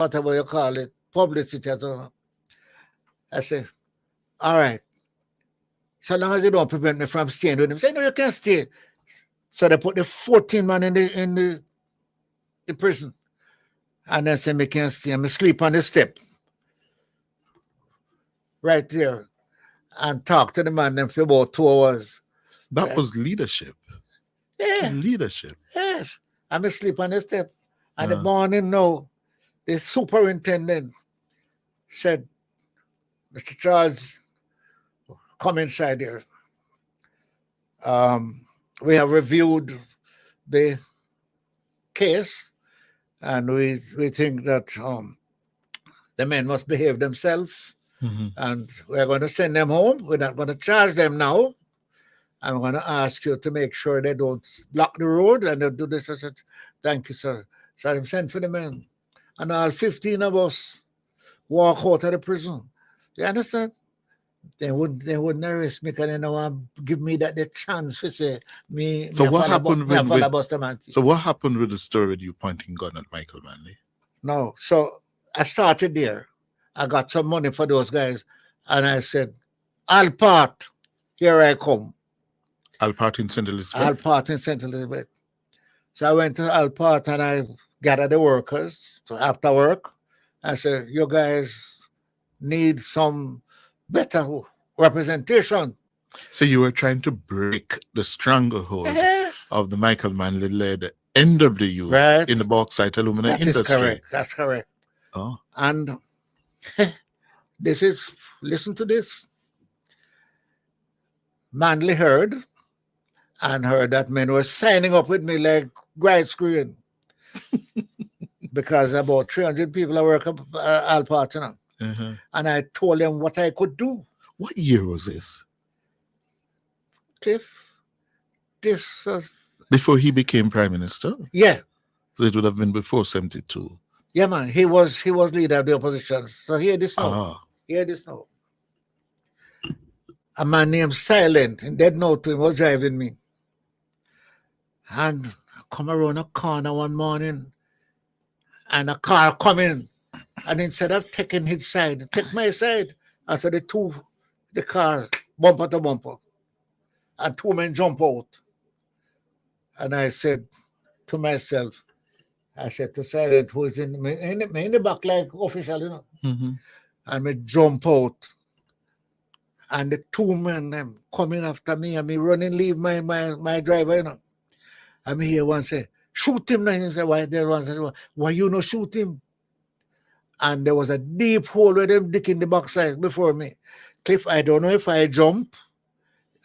whatever you call it, publicity. I don't know. I said, all right. So long as you don't prevent me from staying with him. Say, no, you can't stay. So they put the 14 man in the prison. And then say, me can't stay. Me sleep on the step. Right there. And talk to the man then for about 2 hours. That was leadership. Yeah. Leadership. Yes. I'm asleep on the step. And the morning now, the superintendent said, Mr. Charles, come inside here. We have reviewed the case, and we think that the men must behave themselves, and we're going to send them home. We're not going to charge them now. I'm going to ask you to make sure they don't block the road and they'll do this. I said, thank you, sir. So I'm sent for the men. And all 15 of us walk out of the prison. You understand? They wouldn't arrest me because they don't want to give me the chance to say me. So what happened So what happened with the story with you pointing gun at Michael Manley? No. So I started there. I got some money for those guys. And I said, I'll part. Here I come. Alpart in St. Elizabeth? Alpart in St. Elizabeth. So I went to Alpart and I gathered the workers. So after work, I said, you guys need some better representation. So you were trying to break the stranglehold of the Michael Manley-led NWU in the bauxite alumina industry. Correct. That's correct. Oh. And listen to this. Manley heard that men were signing up with me like bright screen because about 300 people are working at Alpart, you know. And I told them what I could do. What year was this? Cliff, this was... Before he became Prime Minister? Yeah. So it would have been before 72. Yeah, man. He was leader of the opposition. So hear this now. Hear this now. A man named Silent in Dead Note was driving me. And I come around a corner one morning and a car come in. And instead of taking his side, take my side. I said the car bumper to bumper. And 2 men jump out. And I said to myself, I said to Silent, who is in the back like official, you know. And me jump out. And the 2 men them coming after me and me running leave my driver, you know. And me hear one say, shoot him. And he said, why? There one said, why you not shoot him? And there was a deep hole where them dick in the backside before me. Cliff, I don't know if I jump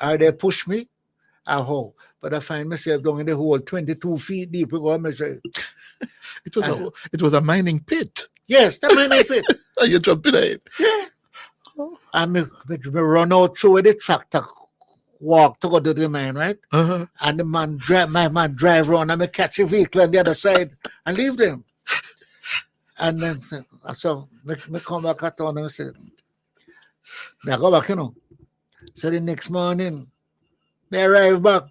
or they push me or how. But I find myself down in the hole 22 feet deep. We go measure it. It was a mining pit. Yes, the mining pit. And you jumped in it. Yeah. And me run out through the tractor walk to go to the mine, right? And my man drive around and me catch a vehicle on the other side and leave them. And then so me come back at town and say, I go back, you know. So the next morning, they arrive back.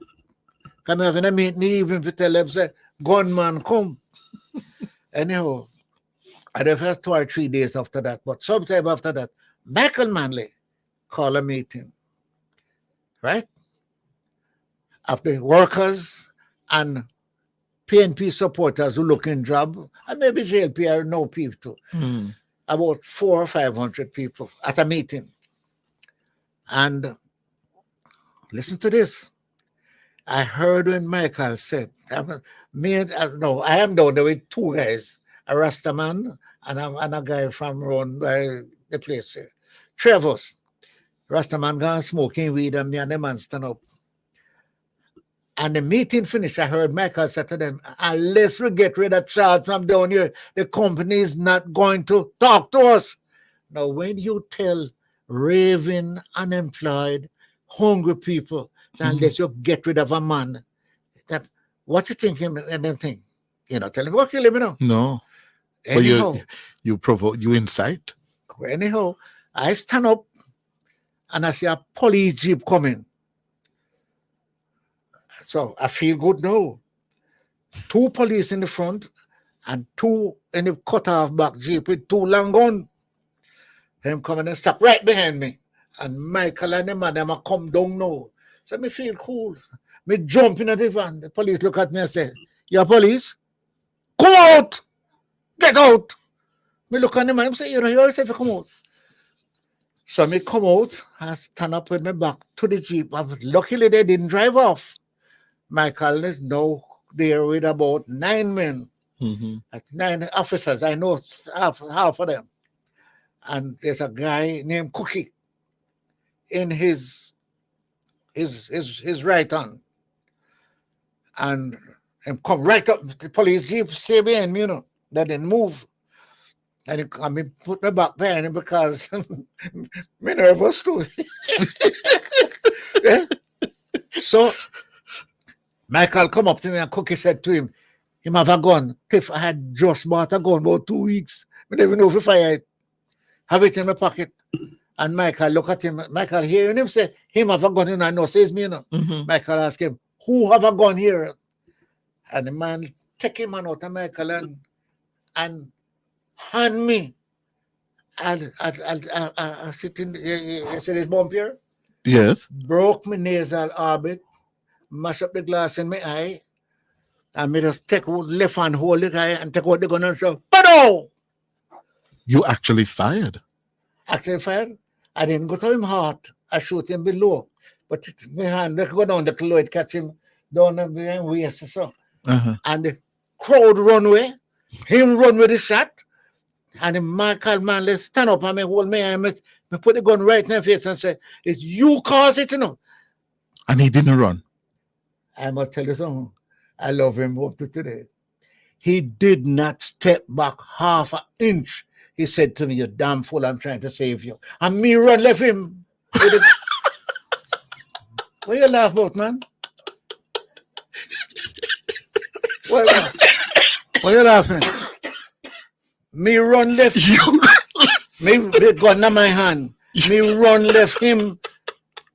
Come having a meeting in the evening to tell them, say, gunman come. Anyhow, I the first 2 or 3 days after that, but sometime after that, Michael Manley called a meeting, right? Of the workers and PNP supporters who look in job, and maybe JLP are no people too. About 400 or 500 people at a meeting. And listen to this. I heard when Michael said, I am down there with 2 guys, a Rastaman and a guy from around by the place here. 3 of us. Rastaman gone smoking weed and me and the man stand up. And the meeting finished, I heard Michael say to them, unless we get rid of Charles from down here, the company is not going to talk to us. Now, when you tell raving, unemployed, hungry people, unless you get rid of a man, that what you think and them think? You know, tell him, what kill him, you know? No. Anyhow, But you provoke, you incite. Anyhow, I stand up and I see a police jeep coming. So I feel good now. 2 police in the front and two in the cut off back jeep with two long guns. Him coming and stop right behind me. And Michael and the man, them a come down now. So me feel cool. Me jump in the van. The police look at me and say, "You're police? Come out! Get out!" Me look at the man and say, "You know, you always have to come out." So me come out and stand up with my back to the jeep. Luckily they didn't drive off. Michael is now there with about 9 men. 9 officers. I know half of them. And there's a guy named Cookie in his right hand. And him come right up the police jeep, stay behind me, They didn't move. And he come and put me back behind him because me nervous too. Yeah? So Michael come up to me and Cookie said to him have a gun. Tiff, I had just bought a gun about 2 weeks. I didn't even know if I fire it. Have it in my pocket. And Michael look at him. Michael hearing him say, him have a gun, I know, says me, Michael ask him, who have a gun here? And the man take him out of Michael and hand me. I sit in, you see this bump here? Yes. Broke my nasal orbit, mash up the glass in my eye, and me just take left hand, hold the guy, and take out the gun and say, "Pado!" You actually fired? Actually fired. I didn't go to him heart. I shoot him below. But my hand, let's go down the cloid, catch him down behind waist, so. And the crowd run away. Him run with the shot. And the Michael Manley stand up and me hold me and me put the gun right in my face and say, "It's you cause it, And he didn't run. I must tell you something. I love him up to today. He did not step back half an inch. He said to me, "You damn fool, I'm trying to save you." And me run left him. What you laugh about, man? What you laughing? Me run left you. Me with gun in my hand. Me run left him,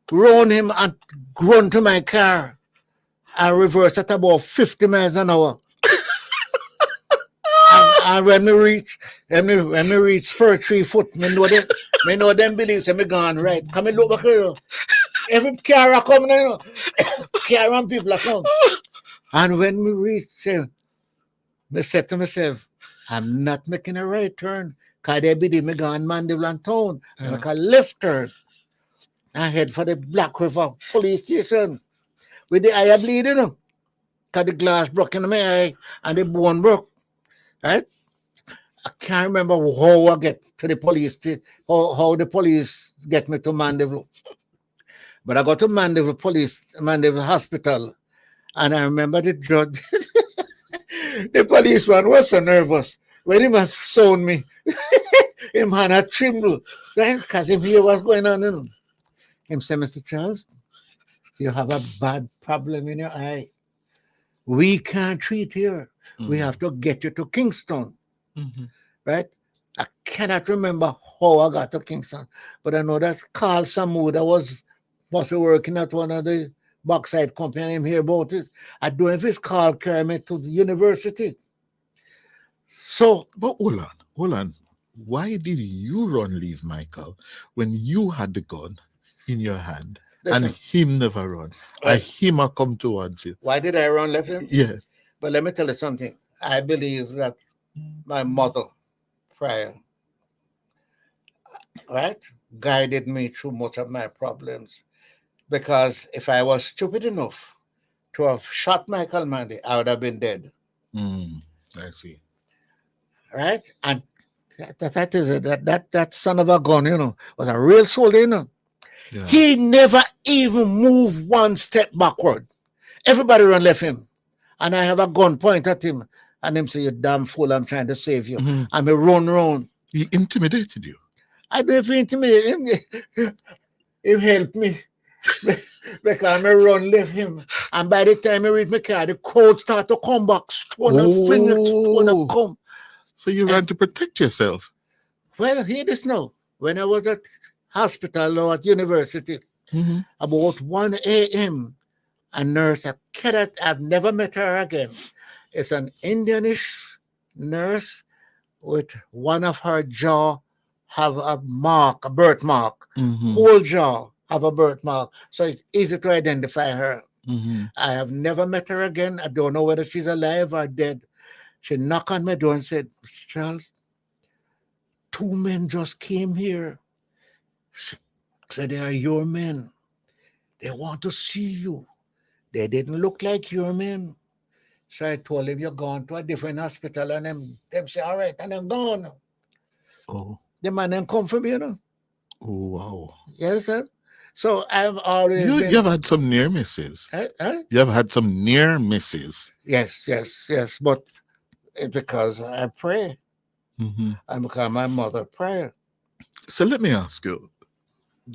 run him and run to my car. I reverse at about 50 miles an hour. and when me reach per 3 foot, me know them believe say me gone right. Come and look back here. Every car are coming, car and people are coming. And when we reach, I said to myself, I'm not making a right turn. Because they believe me gone Mandeville and town. I make a left turn. I head for the Black River police station. With the eye bleeding. Because the glass broke in my eye and the bone broke. Right? I can't remember how I get to the police, how the police get me to Mandeville. But I got to Mandeville Hospital. And I remember the judge, the policeman was so nervous. When he must sound me, him hand a tremble. Right? Because him hear what's going on. Him say, "Mr. Charles, you have a bad problem in your eye. We can't treat here. We have to get you to Kingston." Right? I cannot remember how I got to Kingston. But I know that Carl Samuda was working at one of the bauxite company. I'm here about it. I don't know if it's Carl carry me to the university. So, but hold on. Why did you leave Michael when you had the gun in your hand and him never run? Right. And him a come towards you. Why did I run left him? Yes. But let me tell you something. I believe that my mother, prior, right, guided me through much of my problems. Because if I was stupid enough to have shot Michael Manley, I would have been dead. I see. Right? And that son of a gun, was a real soldier, Yeah. He never even moved one step backward. Everybody run left him. And I have a gun point at him. And him say, "You damn fool, I'm trying to save you." And me run round. He intimidated you. I don't feel intimidate him. He helped me. Because I run left him. And by the time I reach my car, the crowd start to come back. Stone and fling it, stone and come. So you ran to protect yourself. Well, hear this now. When I was at hospital or at university, about 1 a.m., a nurse, I've never met her again. It's an Indianish nurse with one of her jaw have a mark, a birthmark. Whole jaw have a birthmark. So it's easy to identify her. I have never met her again. I don't know whether she's alive or dead. She knocked on my door and said, Mr. Charles, 2 men just came here. Said they are your men. They want to see you. They didn't look like your men. So I told him, you're gone to a different hospital. And them say, all right, and I'm gone. Oh. The man then come for me, you know. Oh, wow. Yes, sir. So I've always You have had some near misses. You have had some near misses. Yes. But it's because I pray. And because my mother prayed. So let me ask you,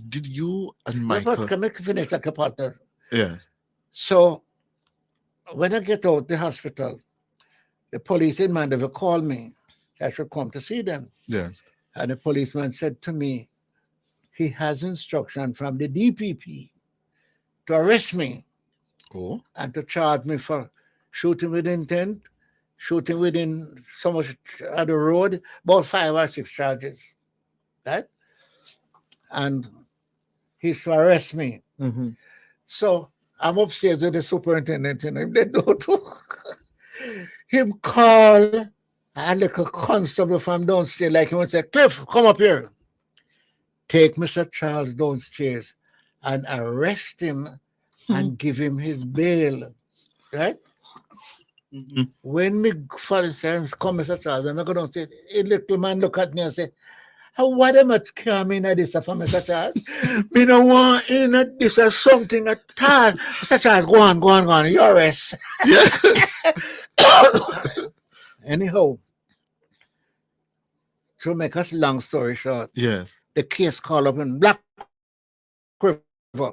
did you and Michael... But can I finish like a partner? Yes. So when I get out the hospital, the police in Manley called me. I should come to see them. Yes. And the policeman said to me, he has instruction from the DPP to arrest me. Oh. And to charge me for shooting with intent, shooting within so much of the road, about 5 or 6 charges. Right? And he's to arrest me. So I'm upstairs with the superintendent, and they don't him call a little constable from downstairs, like he would say, Cliff, come up here. Take Mr. Charles downstairs and arrest him and give him his bail. Right? When me first time come Mr. Charles, and I go downstairs, a little man look at me and say, why them not come in at this for Mr. Charles? Me no want in at this or something at all. Mr. Charles, go on. You arrest. Yes. Anyhow, to make us long story short, yes, the case called up in Black River.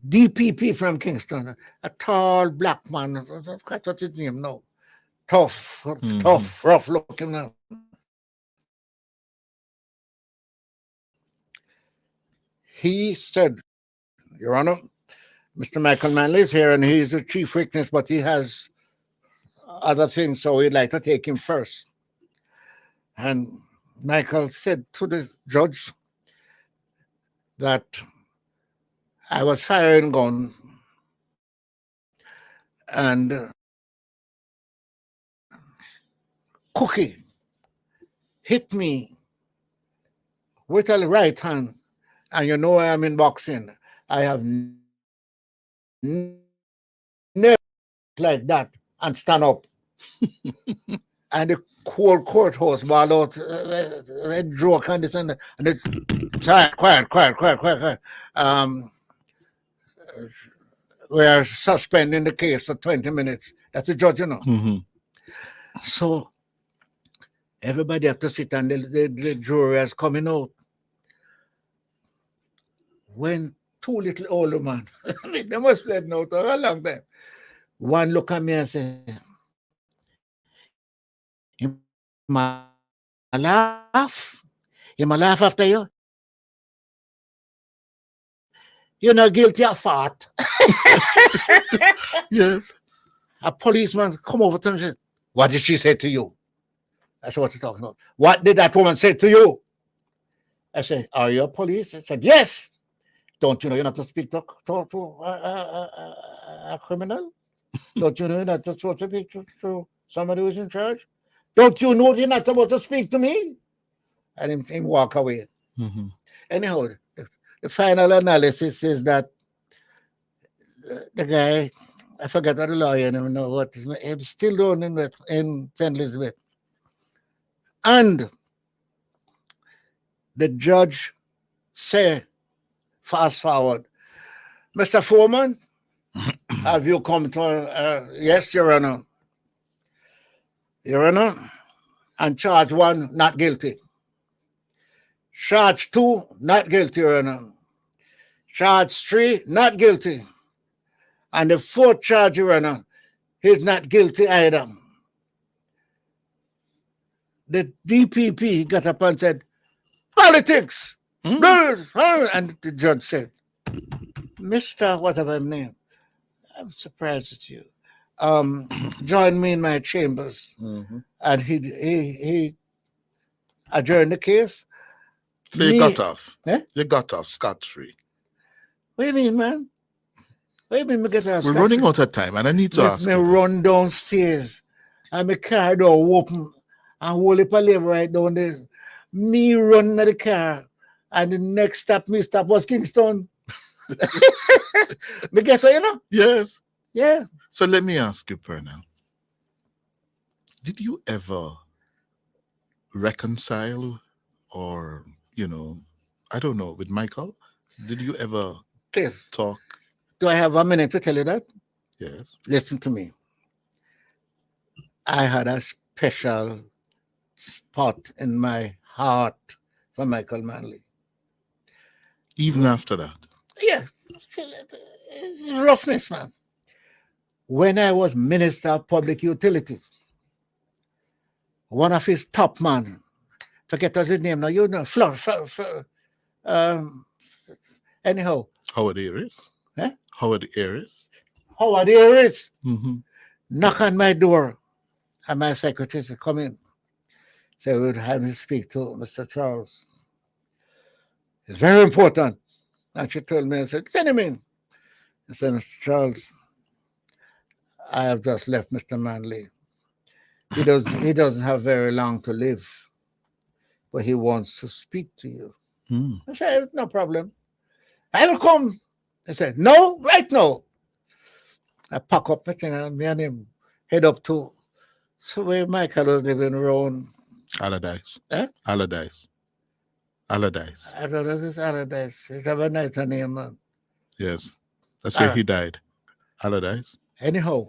DPP from Kingston, a tall black man. I forgot what's his name now. Tough, rough looking man. He said, Your Honor, Mr. Michael Manley is here and he's the chief witness, but he has other things, so we'd like to take him first. And Michael said to the judge that I was firing gun and Cookie hit me with a right hand, and you know I'm in boxing. I have never like that and stand up. And the whole courthouse ball out, red joke and this and it's quiet. We are suspending the case for 20 minutes. That's the judge, you know. So everybody have to sit and the jury is coming out. When 2 little older man, they must let out for a long time. One look at me and say, "You ma laugh? You ma laugh after you? You're not guilty of fart." Yes. A policeman come over to him and said, "What did she say to you?" I said, "What are you talking about? What did that woman say to you?" I said, "Are you a police?" I said, "Yes." "Don't you know you're not to speak to a criminal? Don't you know you're not supposed to speak to somebody who's in charge? Don't you know you're not supposed to speak to me?" And him walk away. Anyhow, the final analysis is that the guy, I forgot what the lawyer name know what he's still doing in St. Elizabeth. And the judge said, fast forward, "Mr. Foreman, have you come to, yes, Your Honor. Your Honor, and charge 1, not guilty. Charge 2, not guilty, Your Honor. Charge 3, not guilty. And the 4th charge, Your Honor, he's not guilty either." The DPP got up and said, "Politics!" And the judge said, "Mr. whatever name, I'm surprised at you. joined me in my chambers, and he adjourned the case. So you Me, got off. eh? You got off scot-free. What do you mean, man? What do you mean me get out? We're running out of time, and I need to ask Me you. run downstairs, and my car door open, and whole heap of labor right down there. Me run to the car, and the next stop was Kingston. Me guess what, you know? Yes. Yeah. So let me ask you, Pernell. Did you ever reconcile or, I don't know, with Michael? Did you ever Cliff, talk? do I have a minute to tell you that? Yes. Listen to me. I had a special spot in my heart for Michael Manley. Even after that? Yeah. It's roughness, man. When I was Minister of Public Utilities, one of his top man, forget his name now, anyhow. Howard Harris? Eh? Howard Harris? Howard Harris Mm-hmm. knock on my door, and my secretary said, come in. So we would have me speak to Mr. Charles. It's very important. And she told me, I said, send him in. I said, Mr. Charles, I have just left Mr. Manley. He doesn't have very long to live, but he wants to speak to you. I said, no problem. I will come. He said, no, right now. I pack up my thing and me and him head up to where Michael was living around. Allardyce. Eh? Allardyce. Allardyce. I don't know if it's Allardyce. It's a nice name, man. Yes. That's where he died. Allardyce. Anyhow,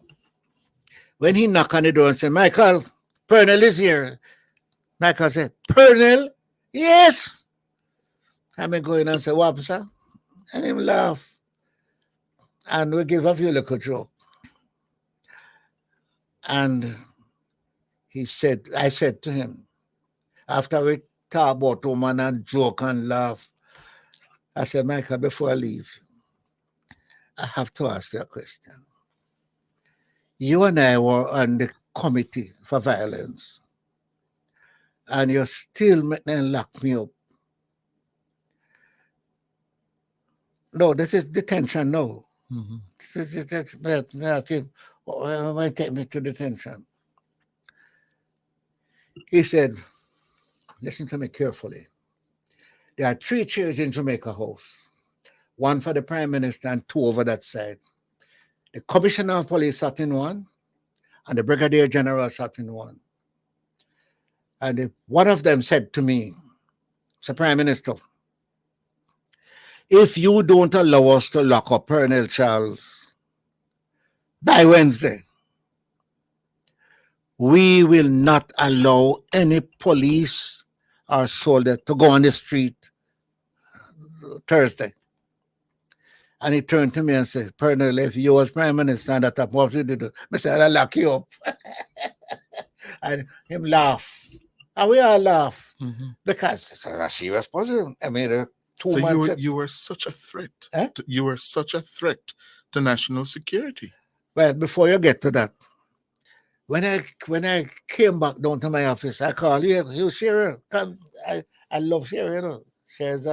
when he knocked on the door and said, Michael, Pernell is here. Michael said, Pernell? Yes. I may go in and say, what, sir? And him laugh. And we give a few little joke. And I said to him, after we talk about woman and joke and laugh, I said, Michael, before I leave, I have to ask you a question. You and I were on the committee for violence, and you still make them lock me up. No, this is detention, no. Mm-hmm. Why take me to detention? He said, listen to me carefully. There are 3 chairs in Jamaica House, 1 for the Prime Minister and 2 over that side. The Commissioner of Police sat in one, and the Brigadier General sat in one. And one of them said to me, Mr. Prime Minister, if you don't allow us to lock up Pernell Charles by Wednesday, we will not allow any police or soldier to go on the street Thursday. And he turned to me and said, Pernell, if you was Prime Minister and that up, what would you do? I said, I'll lock you up. And him laugh. And we all laugh. Because it's a serious person. I mean, So you were such a threat. Eh? You were such a threat to national security. Well, before you get to that, when I came back down to my office, I called you Shearer. Come, I love Shearer, you know. Shearer's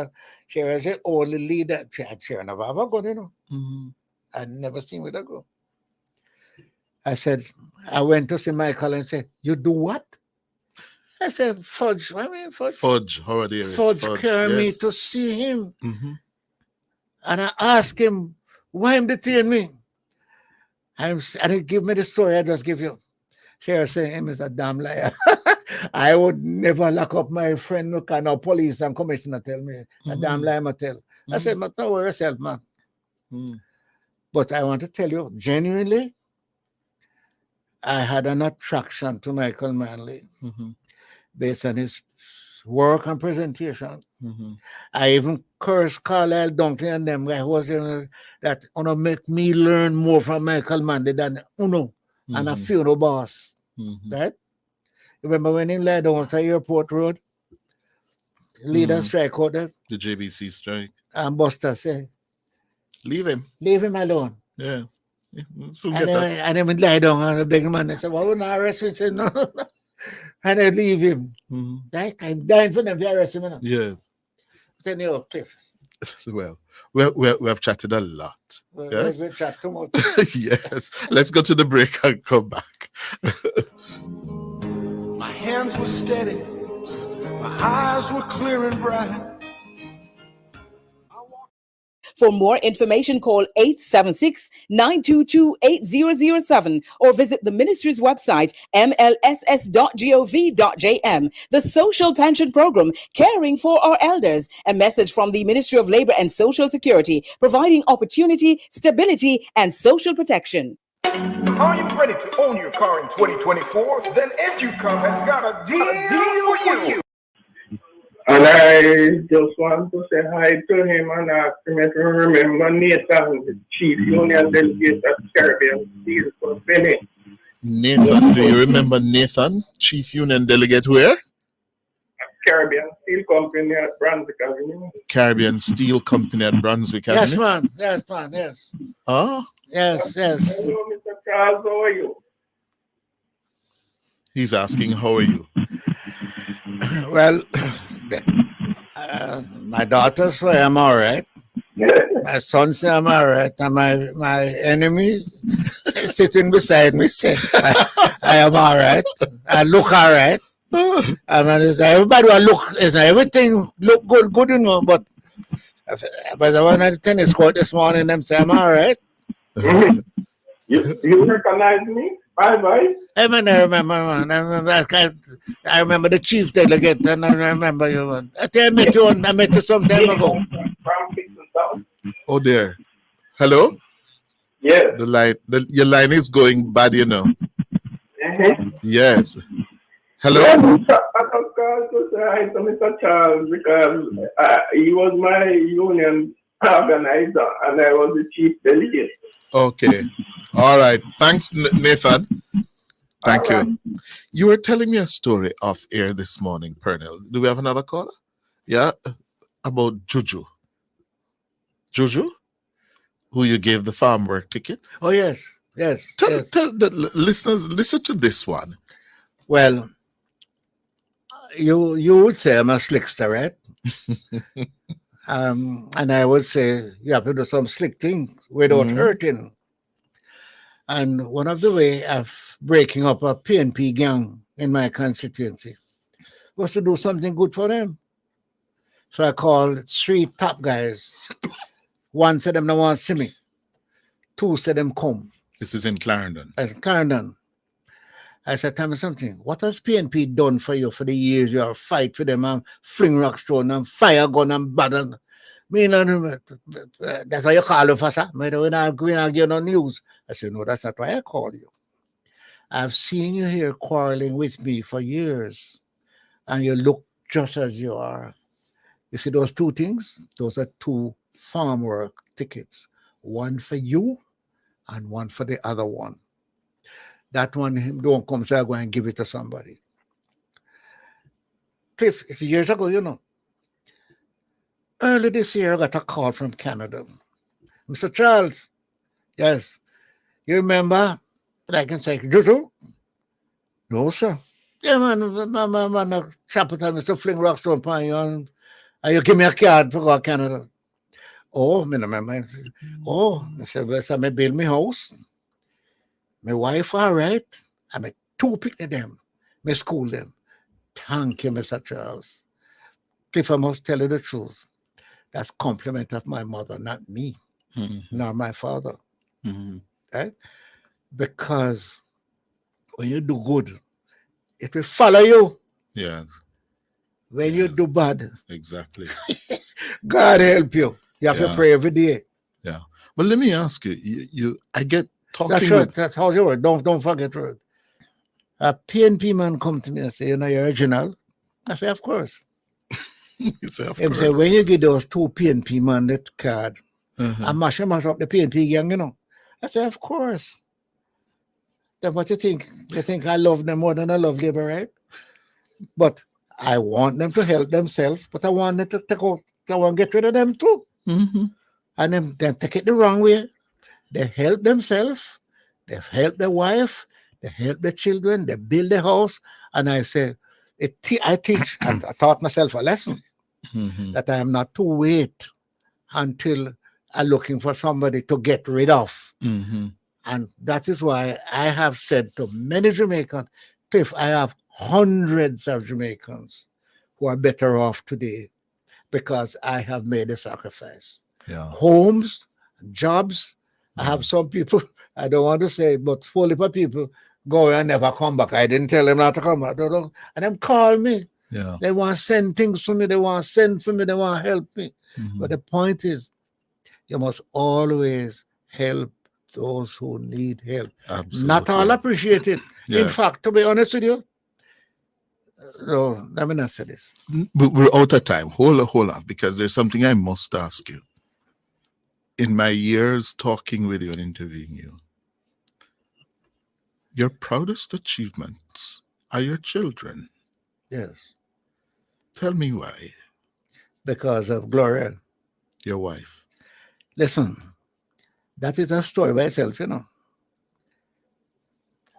the only leader. Shearer never ever gone, you know. I never seen with her go. I said, I went to see Michael and said, you do what? I said, Fudge. I mean, Fudge. Fudge, Howard Harris. Fudge carried me to see him. And I asked him, why him detain me? And he give me the story I just give you. Shearer said, him is a damn liar. I would never lock up my friend, no kind of police and commissioner tell me. A damn liar, I tell. I said, but don't worry yourself, man. But I want to tell you, genuinely, I had an attraction to Michael Manley based on his work and presentation. I even cursed Carlisle Dunkley and them guys who was that make me learn more from Michael Manley than Uno and a funeral boss. Right? Remember when he led down to Airport Road? Leader strike out there? The JBC strike. And Buster said, Leave him. leave him alone. Yeah. Forget that. And then we lie down and the big man, I said, well, we're not arrest him. He said, no. And I leave him. Like, I'm dying for them to arrest him. Yes. Then you Cliff. Well, we have chatted a lot. Yes. We chat too much. Yes. Let's go to the break and come back. My hands were steady. My eyes were clear and bright. For more information, call 876-922-8007 or visit the ministry's website, mlss.gov.jm. The Social Pension Program, caring for our elders. A message from the Ministry of Labor and Social Security, providing opportunity, stability, and social protection. Are you ready to own your car in 2024? Then Educom has got a deal for you. And I just want to say hi to him and ask him if you remember Nathan, the Chief Union Delegate at Caribbean Steel Company. Nathan, do you remember Nathan, Chief Union Delegate where? Caribbean Steel Company at Brunswick Avenue. Caribbean Steel Company at Brunswick Avenue? Yes, man. Yes, man. Yes. Oh? Yes, yes. Hello, Mr. Charles, how are you? He's asking, how are you? Well, my daughters say I'm all right. My son say I'm all right. And my enemies sitting beside me say I am all right. I look all right. I mean, everybody will look, everything look good, you know, but I went at the tennis court this morning, them say I'm all right. You recognize me? Bye. I remember, man. I remember the chief delegate, and I remember you, man. I met you some time ago. Oh, there. Hello? Yes. Your line is going bad, you know. Yes. Hello? I was called to say hi to Mr. Charles because he was my union organizer and I was the chief delegate. Okay. All right. Thanks, Nathan. Thank you. You were telling me a story off air this morning, Pernell. Do we have another caller? Yeah? About Juju. Juju? Who you gave the farm work ticket? Oh, yes. Tell the listeners, listen to this one. Well, you would say I'm a slickster, right? And I would say you have to do some slick things without hurting. And one of the way of breaking up a PNP gang in my constituency was to do something good for them. So I called 3 top guys. One said them no want to see me. 2 said them come. This is in Clarendon. Clarendon. I said, tell me something. What has PNP done for you for the years you are fight for them and fling rock stone and fire gun and battle? That's why you call us, sir. We're not going to give no news. I said, no, that's not why I call you. I've seen you here quarreling with me for years, and you look just as you are. You see those 2 things? Those are 2 farm work tickets. One for you and one for the other one. That one him don't come, so I go and give it to somebody. Cliff, it's years ago, you know. Early this year, I got a call from Canada. Mr. Charles, yes, you remember? But I can say, Juju? No, sir. Yeah, man, chap it on Mr. Fling Rockstone upon you, and you give me a card for go to Canada. Oh, I remember. Oh, I said, well, so I build my house. My wife, all right. I made 2 picnic them. I school them. Thank you, Mr. Charles. If I must tell you the truth, that's compliment of my mother, not me, nor my father. Right? Because when you do good, it will follow you. Yeah. When you do bad, exactly. God help you. You have to pray every day. Yeah. But let me ask you, I get talking. That's right. That's how you word. Don't forget it. A PNP man come to me and say, you're original. I say, of course. You say, of Him course. say, when you give those 2 PNP man that card, I mash up the PNP gang, you know. I say, of course. Then what you think? You think I love them more than I love Labour, right? But I want them to help themselves, but I want them to take out, I want to get rid of them too. And then take it the wrong way. They help themselves, they help their wife, they help their children, they build a house. And I say, I teach, I taught myself a lesson that I am not to wait until I'm looking for somebody to get rid of. And that is why I have said to many Jamaicans, Cliff, I have hundreds of Jamaicans who are better off today because I have made a sacrifice. Homes, jobs. I have some people, I don't want to say it, but full of people go and never come back. I didn't tell them not to come back. And them call me. They want to send things for me. They want to send for me. They want to help me. But the point is, you must always help those who need help. Absolutely. Not all appreciate it. In fact, to be honest with you, no, let me not say this. But we're out of time. Hold on, because there's something I must ask you. In my years talking with you and interviewing you, your proudest achievements are your children. Yes. Tell me why. Because of Gloria. Your wife. Listen, that is a story by itself, you know.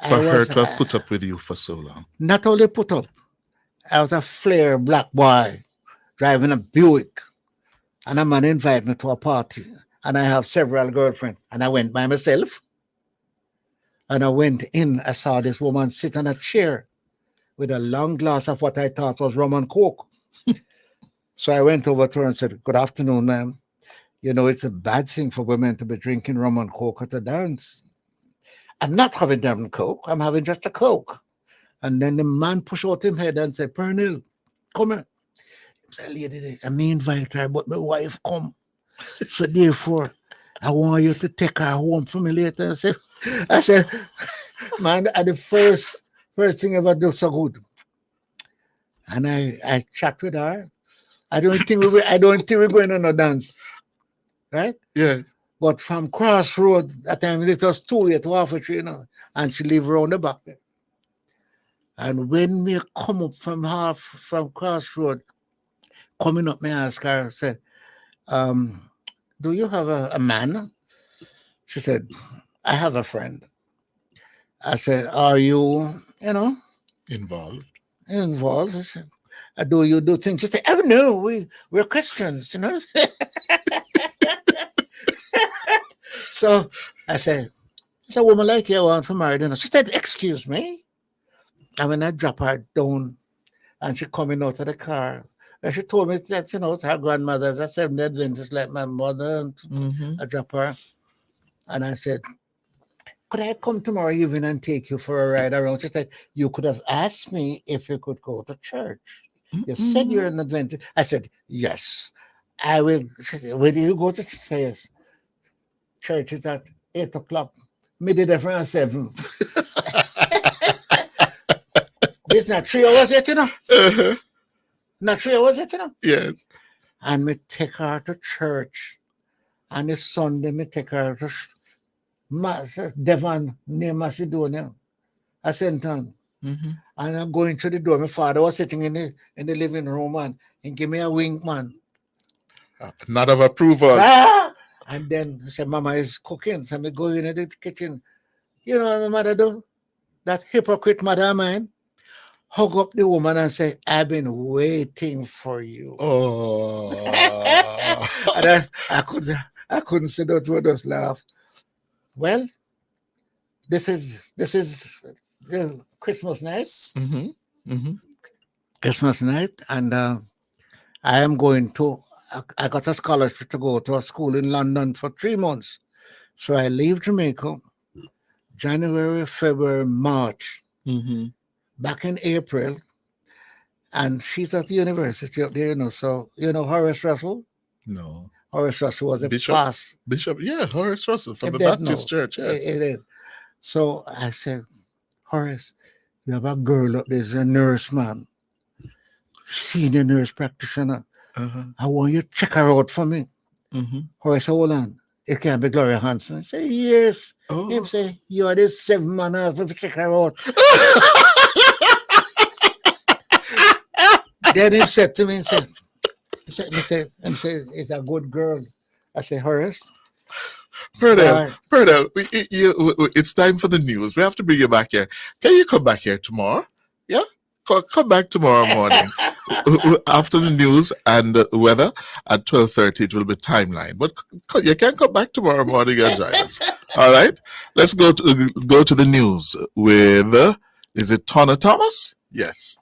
For her to have put up with you for so long. Not only put up, I was a flare black boy driving a Buick, and a man invited me to a party, and I have several girlfriends, and I went by myself. And I went in, I saw this woman sit on a chair with a long glass of what I thought was rum and coke. So I went over to her and said, "Good afternoon, ma'am. You know, it's a bad thing for women to be drinking rum and coke at a dance. I'm not having rum and coke, I'm having just a coke." And then the man pushed out his head and said, "Pernell, come here." He said, "Lady, I may invite her, but my wife come. So therefore, I want you to take her home for me later." I said, "Man, the first thing ever do so good." And I chat with her. I don't think we're going on a dance. Right? Yes. But from Crossroad, at time it was 2 to half a tree, you know, and she lived around the back there. And when we come up from Crossroad, coming up, me ask her, said, "Do you have a man?" She said, "I have a friend." I said, "Are you, Involved? I said, "Do you do things?" She said, "Oh no, we're Christians, you know." So I said, "It's a woman like you I want to marry." She said, "Excuse me." And when I drop her down and she coming out of the car, and she told me that, her grandmother's a Seventh-day Adventist like my mother. And I drop her. And I said, "Could I come tomorrow evening and take you for a ride around?" She said, "You could have asked me if you could go to church. You said you're an Adventist." I said, "Yes, I will." She said, "Where do you go to?" She said, "Yes. Church is at 8 o'clock. Me did it from 7. This not 3 hours yet, Not 3 hours yet, Yes. And me take her to church. And the Sunday, me take her to Devon near Macedonia. I sent her. And I'm going to the door. My father was sitting in the living room, and he gave me a wink, man. Not of approval. And then he said, "Mama is cooking." So me go in the kitchen. You know what my mother do? That hypocrite mother of mine hug up the woman and say, "I've been waiting for you." Oh. And I couldn't sit down to just laugh. Well, this is the Christmas night. Christmas night, and I am going to. I got a scholarship to go to a school in London for 3 months. So I leave Jamaica January, February, March. Back in April, and she's at the university up there, So, Horace Russell? No. Horace Russell was a Bishop? Bishop, yeah, Horace Russell from the Baptist Church, yes. It is. So I said, "Horace, you have a girl up there, a nurse, man. Senior nurse practitioner. I want you to check her out for me." Horace said, "Hold on. It can't be Gloria Hanson." I said, "Yes." He said, "You are this 7 man to check her out." Then he said to me, he said, "It's a good girl." I said, "Horace, Pernell, Right. Pernell, it's time for the news. We have to bring you back here. Can you come back here tomorrow? Yeah? Come back tomorrow morning after the news and weather at 12:30. It will be timeline. But you can come back tomorrow morning and join us. All right? Let's go to the news with, is it Tonna Thomas? Yes.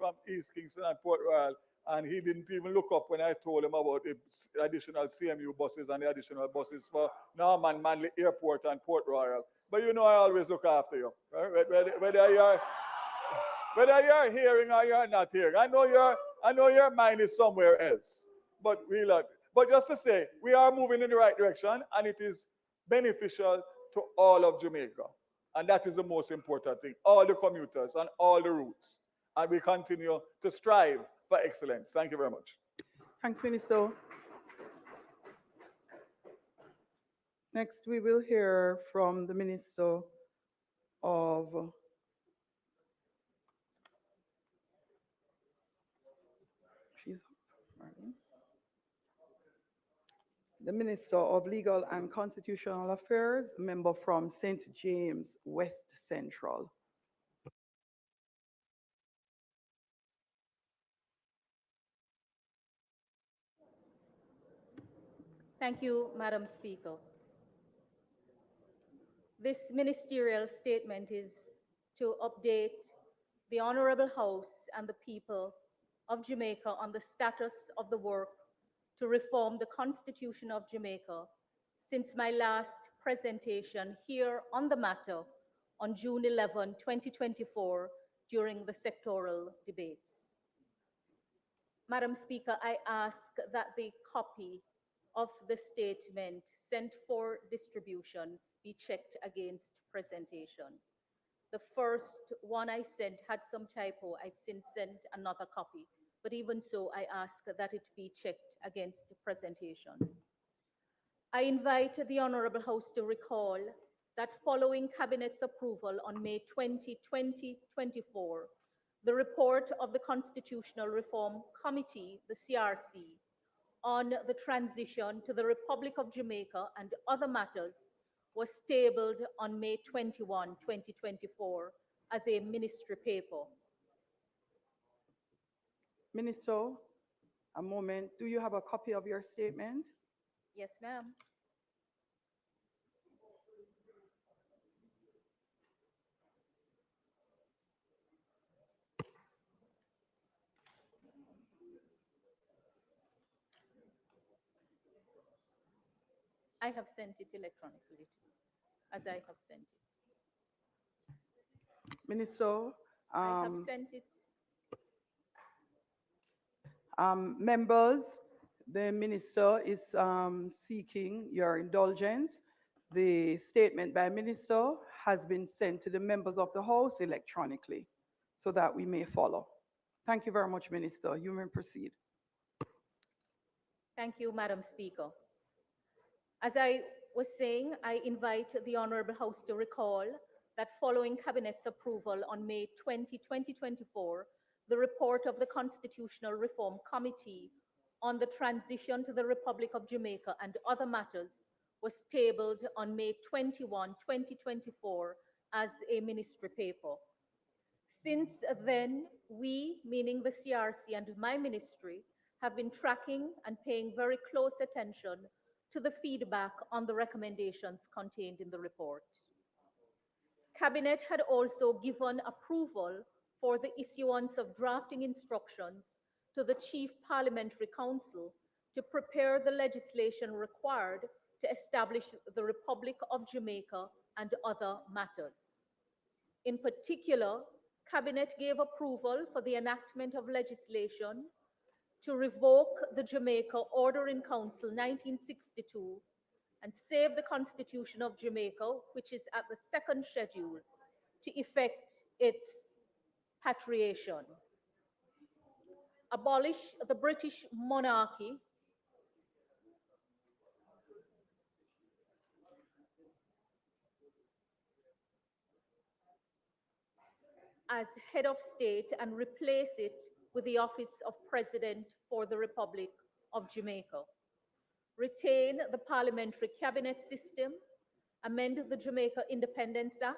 from East Kingston and Port Royal, and he didn't even look up when I told him about the additional CMU buses and the additional buses for Norman Manley Airport and Port Royal. But you know I always look after you, right? Whether you're hearing or you're not hearing. I know your mind is somewhere else. But but just to say, we are moving in the right direction, and it is beneficial to all of Jamaica. And that is the most important thing. All the commuters and all the routes. And we continue to strive for excellence. Thank you very much. Thanks, Minister. Next, we will hear from the Minister of the Minister of Legal and Constitutional Affairs, member from St. James West Central. Thank you, Madam Speaker. This ministerial statement is to update the Honorable House and the people of Jamaica on the status of the work to reform the Constitution of Jamaica since my last presentation here on the matter on June 11, 2024, during the sectoral debates. Madam Speaker, I ask that the copy of the statement sent for distribution be checked against presentation. The first one I sent had some typo. I've since sent another copy, but even so, I ask that it be checked against presentation. I invite the Honorable House to recall that following Cabinet's approval on May 20, 2024, the report of the Constitutional Reform Committee, the CRC, on the transition to the Republic of Jamaica and other matters was tabled on May 21, 2024 as a ministry paper. Minister, a moment. Do you have a copy of your statement? Yes, ma'am. I have sent it electronically, as I have sent it. Minister, I have sent it. Members, the Minister is seeking your indulgence. The statement by Minister has been sent to the members of the House electronically so that we may follow. Thank you very much, Minister. You may proceed. Thank you, Madam Speaker. As I was saying, I invite the Honorable House to recall that following Cabinet's approval on May 20, 2024, the report of the Constitutional Reform Committee on the transition to the Republic of Jamaica and other matters was tabled on May 21, 2024 as a ministry paper. Since then, we, meaning the CRC and my ministry, have been tracking and paying very close attention to the feedback on the recommendations contained in the report. Cabinet had also given approval for the issuance of drafting instructions to the Chief Parliamentary Council to prepare the legislation required to establish the Republic of Jamaica and other matters. In particular, Cabinet gave approval for the enactment of legislation to revoke the Jamaica Order in Council 1962 and save the Constitution of Jamaica, which is at the second schedule, to effect its patriation, abolish the British monarchy, as head of state and replace it with the office of President for the Republic of Jamaica, retain the parliamentary cabinet system, amend the Jamaica Independence Act,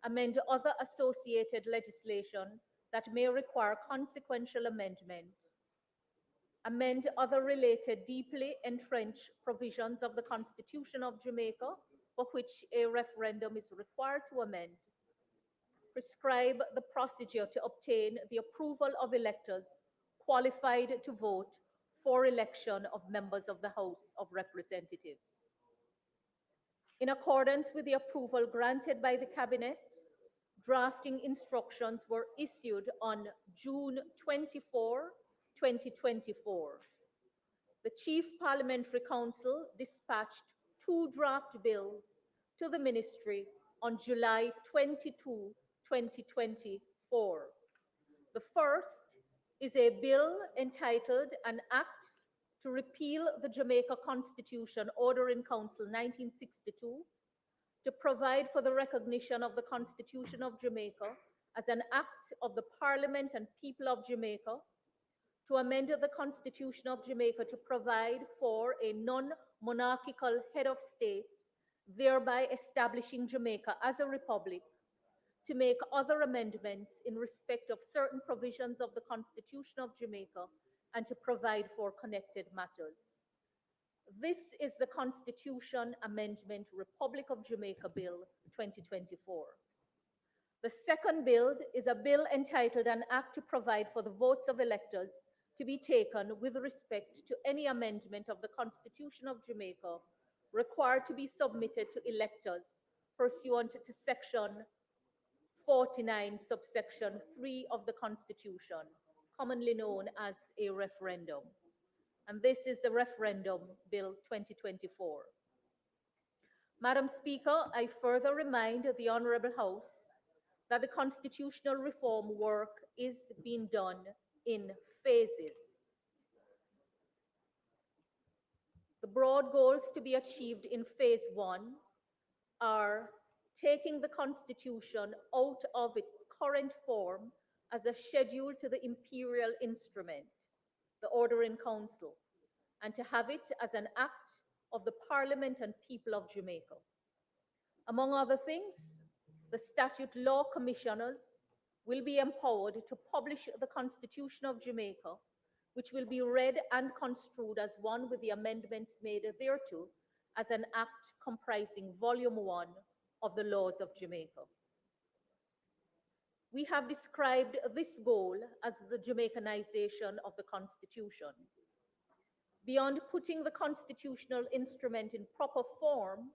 amend other associated legislation that may require consequential amendment, amend other related deeply entrenched provisions of the Constitution of Jamaica for which a referendum is required to amend, prescribe the procedure to obtain the approval of electors qualified to vote for election of members of the House of Representatives. In accordance with the approval granted by the Cabinet, drafting instructions were issued on June 24, 2024. The Chief Parliamentary Council dispatched 2 draft bills to the Ministry on July 22, 2024. The first is a bill entitled An Act to Repeal the Jamaica Constitution Order in Council 1962, to provide for the recognition of the Constitution of Jamaica as an act of the Parliament and people of Jamaica, to amend the Constitution of Jamaica to provide for a non-monarchical head of state, thereby establishing Jamaica as a republic, to make other amendments in respect of certain provisions of the Constitution of Jamaica, and to provide for connected matters. This is the Constitution Amendment Republic of Jamaica Bill 2024. The second bill is a bill entitled An Act to Provide for the Votes of Electors to be taken with respect to any amendment of the Constitution of Jamaica required to be submitted to electors pursuant to Section 49, subsection 3 of the Constitution, commonly known as a referendum. And this is the Referendum Bill 2024. Madam Speaker, I further remind the Honourable House that the constitutional reform work is being done in phases. The broad goals to be achieved in phase 1 are taking the Constitution out of its current form as a schedule to the imperial instrument, the Order in Council, and to have it as an act of the Parliament and people of Jamaica. Among other things, the Statute Law Commissioners will be empowered to publish the Constitution of Jamaica, which will be read and construed as one with the amendments made thereto as an act comprising Volume 1 of the Laws of Jamaica. We have described this goal as the Jamaicanization of the Constitution. Beyond putting the constitutional instrument in proper form,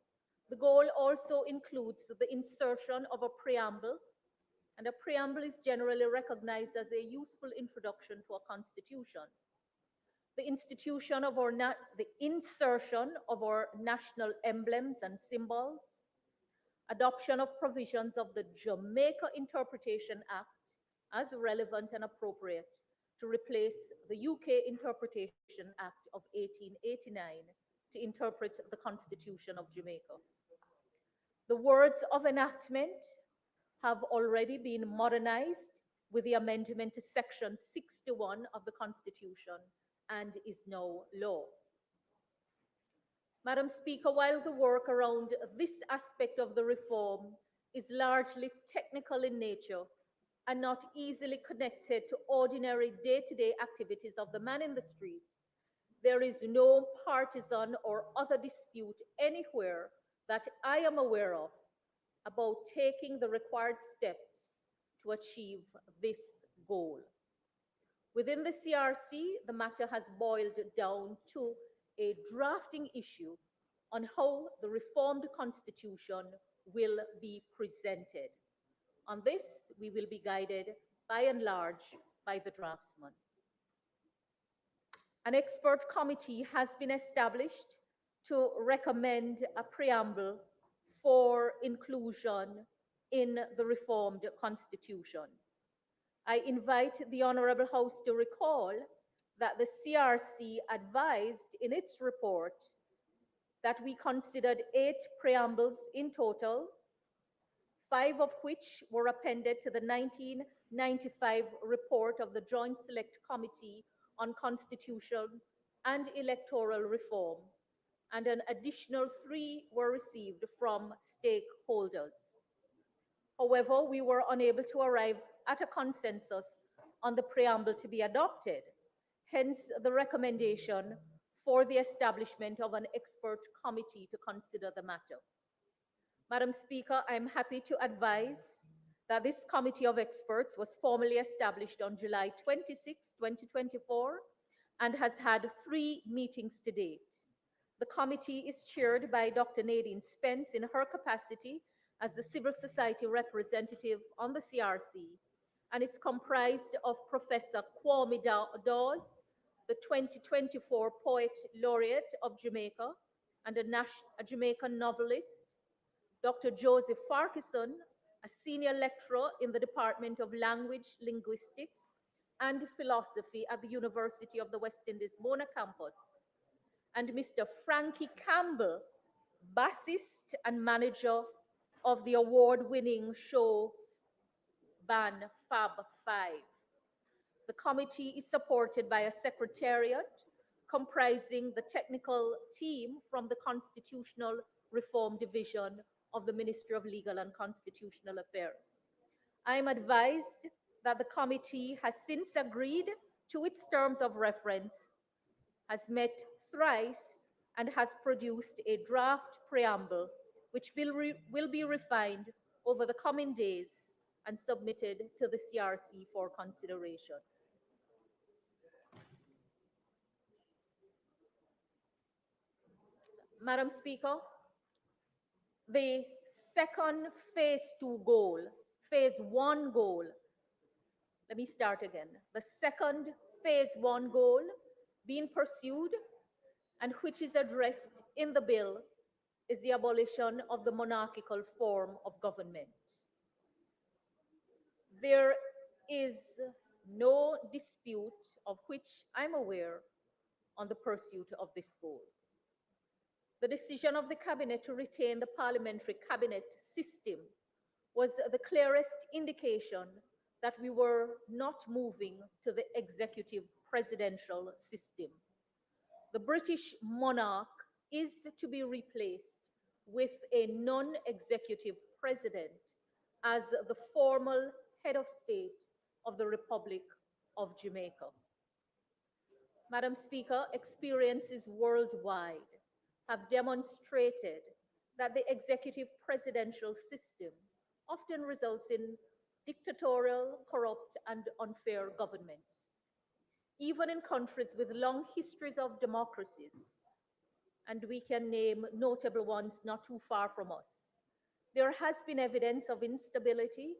the goal also includes the insertion of a preamble, and a preamble is generally recognized as a useful introduction to a constitution. The insertion of our national emblems and symbols, adoption of provisions of the Jamaica Interpretation Act as relevant and appropriate to replace the UK Interpretation Act of 1889 to interpret the Constitution of Jamaica. The words of enactment have already been modernized with the amendment to Section 61 of the Constitution and is now law. Madam Speaker, while the work around this aspect of the reform is largely technical in nature and not easily connected to ordinary day-to-day activities of the man in the street, there is no partisan or other dispute anywhere that I am aware of about taking the required steps to achieve this goal. Within the CRC, the matter has boiled down to a drafting issue on how the reformed constitution will be presented. On this, we will be guided by and large by the draftsman. An expert committee has been established to recommend a preamble for inclusion in the reformed constitution. I invite the Honourable House to recall that the CRC advised in its report that we considered 8 preambles in total, 5 of which were appended to the 1995 report of the Joint Select Committee on Constitution and Electoral Reform, and an additional 3 were received from stakeholders. However, we were unable to arrive at a consensus on the preamble to be adopted, hence the recommendation for the establishment of an expert committee to consider the matter. Madam Speaker, I am happy to advise that this committee of experts was formally established on July 26, 2024, and has had 3 meetings to date. The committee is chaired by Dr. Nadine Spence in her capacity as the civil society representative on the CRC, and is comprised of Professor Kwame Dawes, the 2024 Poet Laureate of Jamaica and a Jamaican novelist, Dr. Joseph Farquharson, a senior lecturer in the Department of Language, Linguistics, and Philosophy at the University of the West Indies Mona campus, and Mr. Frankie Campbell, bassist and manager of the award-winning show band Fab Five. The committee is supported by a secretariat comprising the technical team from the Constitutional Reform Division of the Ministry of Legal and Constitutional Affairs. I am advised that the committee has since agreed to its terms of reference, has met thrice, and has produced a draft preamble which will be refined over the coming days and submitted to the CRC for consideration. Madam Speaker, the second phase 2 goal, phase 1 goal, let me start again. The second phase 1 goal being pursued and which is addressed in the bill is the abolition of the monarchical form of government. There is no dispute of which I'm aware on the pursuit of this goal. The decision of the cabinet to retain the parliamentary cabinet system was the clearest indication that we were not moving to the executive presidential system. The British monarch is to be replaced with a non-executive president as the formal head of state of the Republic of Jamaica. Madam Speaker, experiences worldwide have demonstrated that the executive presidential system often results in dictatorial, corrupt, and unfair governments. Even in countries with long histories of democracies, and we can name notable ones not too far from us, there has been evidence of instability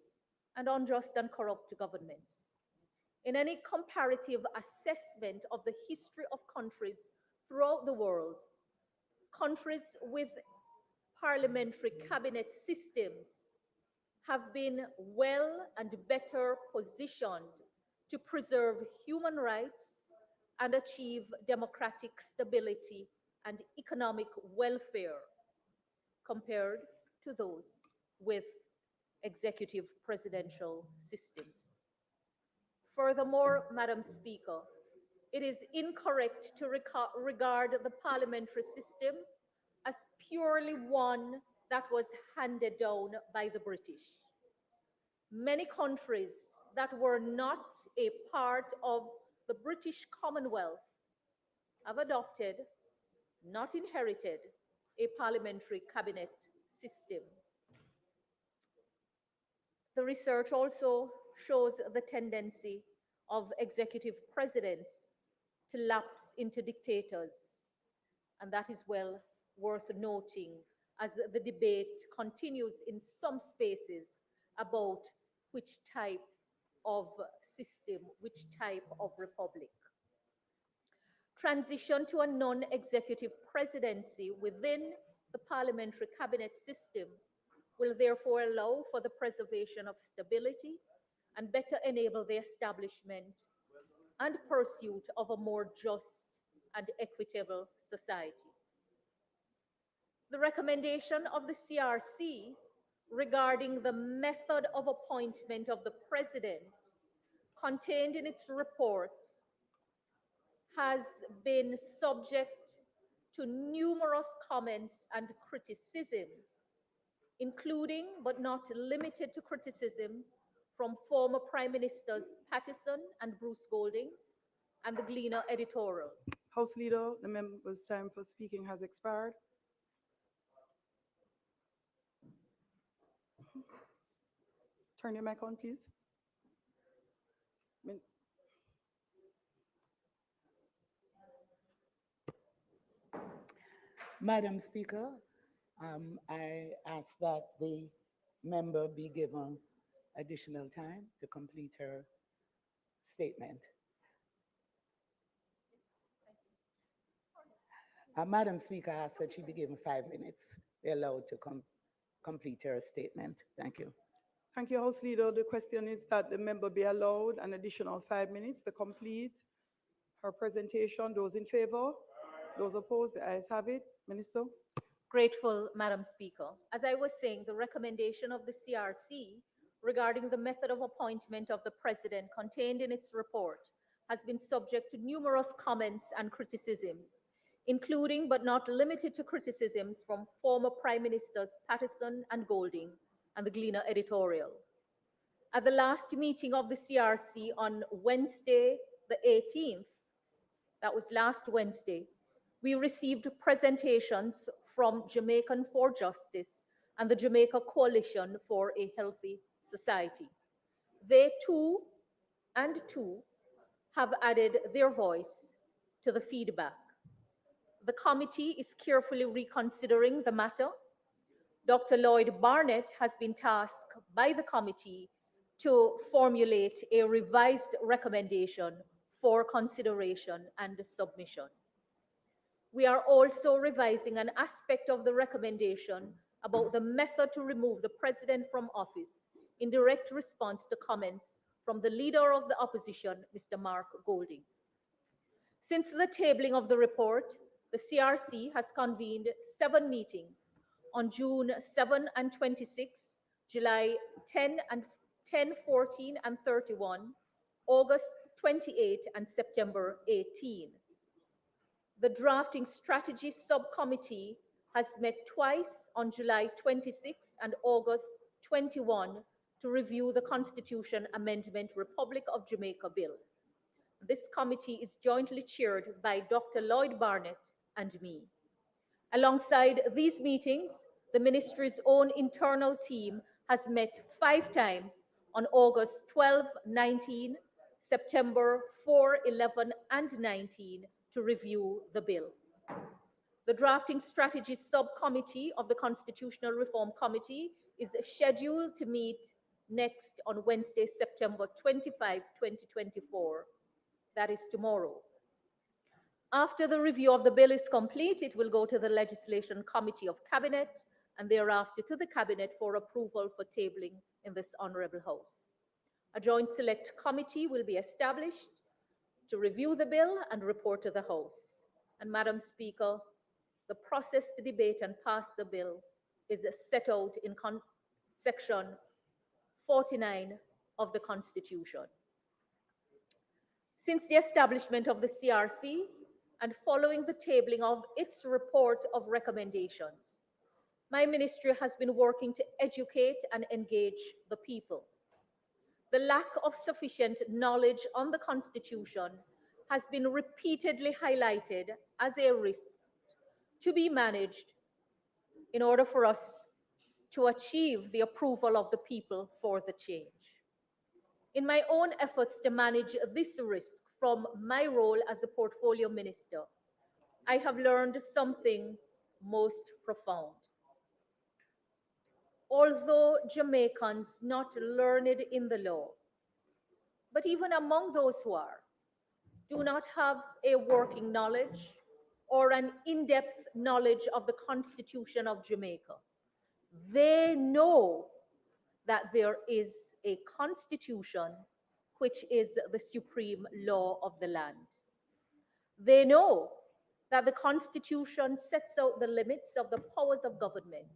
and unjust and corrupt governments. In any comparative assessment of the history of countries throughout the world, countries with parliamentary cabinet systems have been well and better positioned to preserve human rights and achieve democratic stability and economic welfare compared to those with executive presidential systems. Furthermore, Madam Speaker, it is incorrect to regard the parliamentary system as purely one that was handed down by the British. Many countries that were not a part of the British Commonwealth have adopted, not inherited, a parliamentary cabinet system. The research also shows the tendency of executive presidents to lapse into dictators, and that is well worth noting as the debate continues in some spaces about which type of system, which type of republic. Transition to a non-executive presidency within the parliamentary cabinet system will therefore allow for the preservation of stability and better enable the establishment and pursuit of a more just and equitable society. The recommendation of the CRC regarding the method of appointment of the president contained in its report has been subject to numerous comments and criticisms, including but not limited to criticisms from former Prime Ministers Pattison and Bruce Golding and the Gleaner editorial. House Leader, the member's time for speaking has expired. Turn your mic on, please. Madam Speaker, I ask that the member be given additional time to complete her statement. Madam Speaker, I ask that she be given 5 minutes, be allowed to complete her statement. Thank you. Thank you, House Leader. The question is that the member be allowed an additional 5 minutes to complete her presentation. Those in favor? Those opposed? The ayes have it. Minister? Grateful, Madam Speaker. As I was saying, the recommendation of the CRC regarding the method of appointment of the President contained in its report has been subject to numerous comments and criticisms, including but not limited to criticisms from former Prime Ministers Patterson and Golding and the Gleaner editorial. At the last meeting of the CRC on Wednesday, the 18th, that was last Wednesday, we received presentations from Jamaican for Justice and the Jamaica Coalition for a Healthy Society. They too have added their voice to the feedback. The committee is carefully reconsidering the matter. Dr. Lloyd Barnett has been tasked by the committee to formulate a revised recommendation for consideration and submission. We are also revising an aspect of the recommendation about the method to remove the President from office in direct response to comments from the Leader of the Opposition, Mr. Mark Golding. Since the tabling of the report, the CRC has convened 7 meetings on June 7 and 26, July 10, 14, and 31, August 28, and September 18. The Drafting Strategy Subcommittee has met twice on July 26 and August 21 to review the Constitution Amendment Republic of Jamaica Bill. This committee is jointly chaired by Dr. Lloyd Barnett and me. Alongside these meetings, the ministry's own internal team has met 5 times on August 12, 19, September 4, 11, and 19 to review the bill. The Drafting Strategy Subcommittee of the Constitutional Reform Committee is scheduled to meet next on Wednesday, September 25, 2024. That is tomorrow. After the review of the bill is complete, it will go to the Legislation Committee of Cabinet and thereafter to the Cabinet for approval for tabling in this Honorable House. A joint select committee will be established to review the bill and report to the House. And Madam Speaker, the process to debate and pass the bill is set out in Section 49 of the Constitution. Since the establishment of the CRC and following the tabling of its report of recommendations, my ministry has been working to educate and engage the people. The lack of sufficient knowledge on the Constitution has been repeatedly highlighted as a risk to be managed in order for us to achieve the approval of the people for the change. In my own efforts to manage this risk from my role as a portfolio minister, I have learned something most profound. Although Jamaicans not learned in the law, but even among those who are, do not have a working knowledge or an in-depth knowledge of the Constitution of Jamaica, they know that there is a constitution which is the supreme law of the land. They know that the Constitution sets out the limits of the powers of government,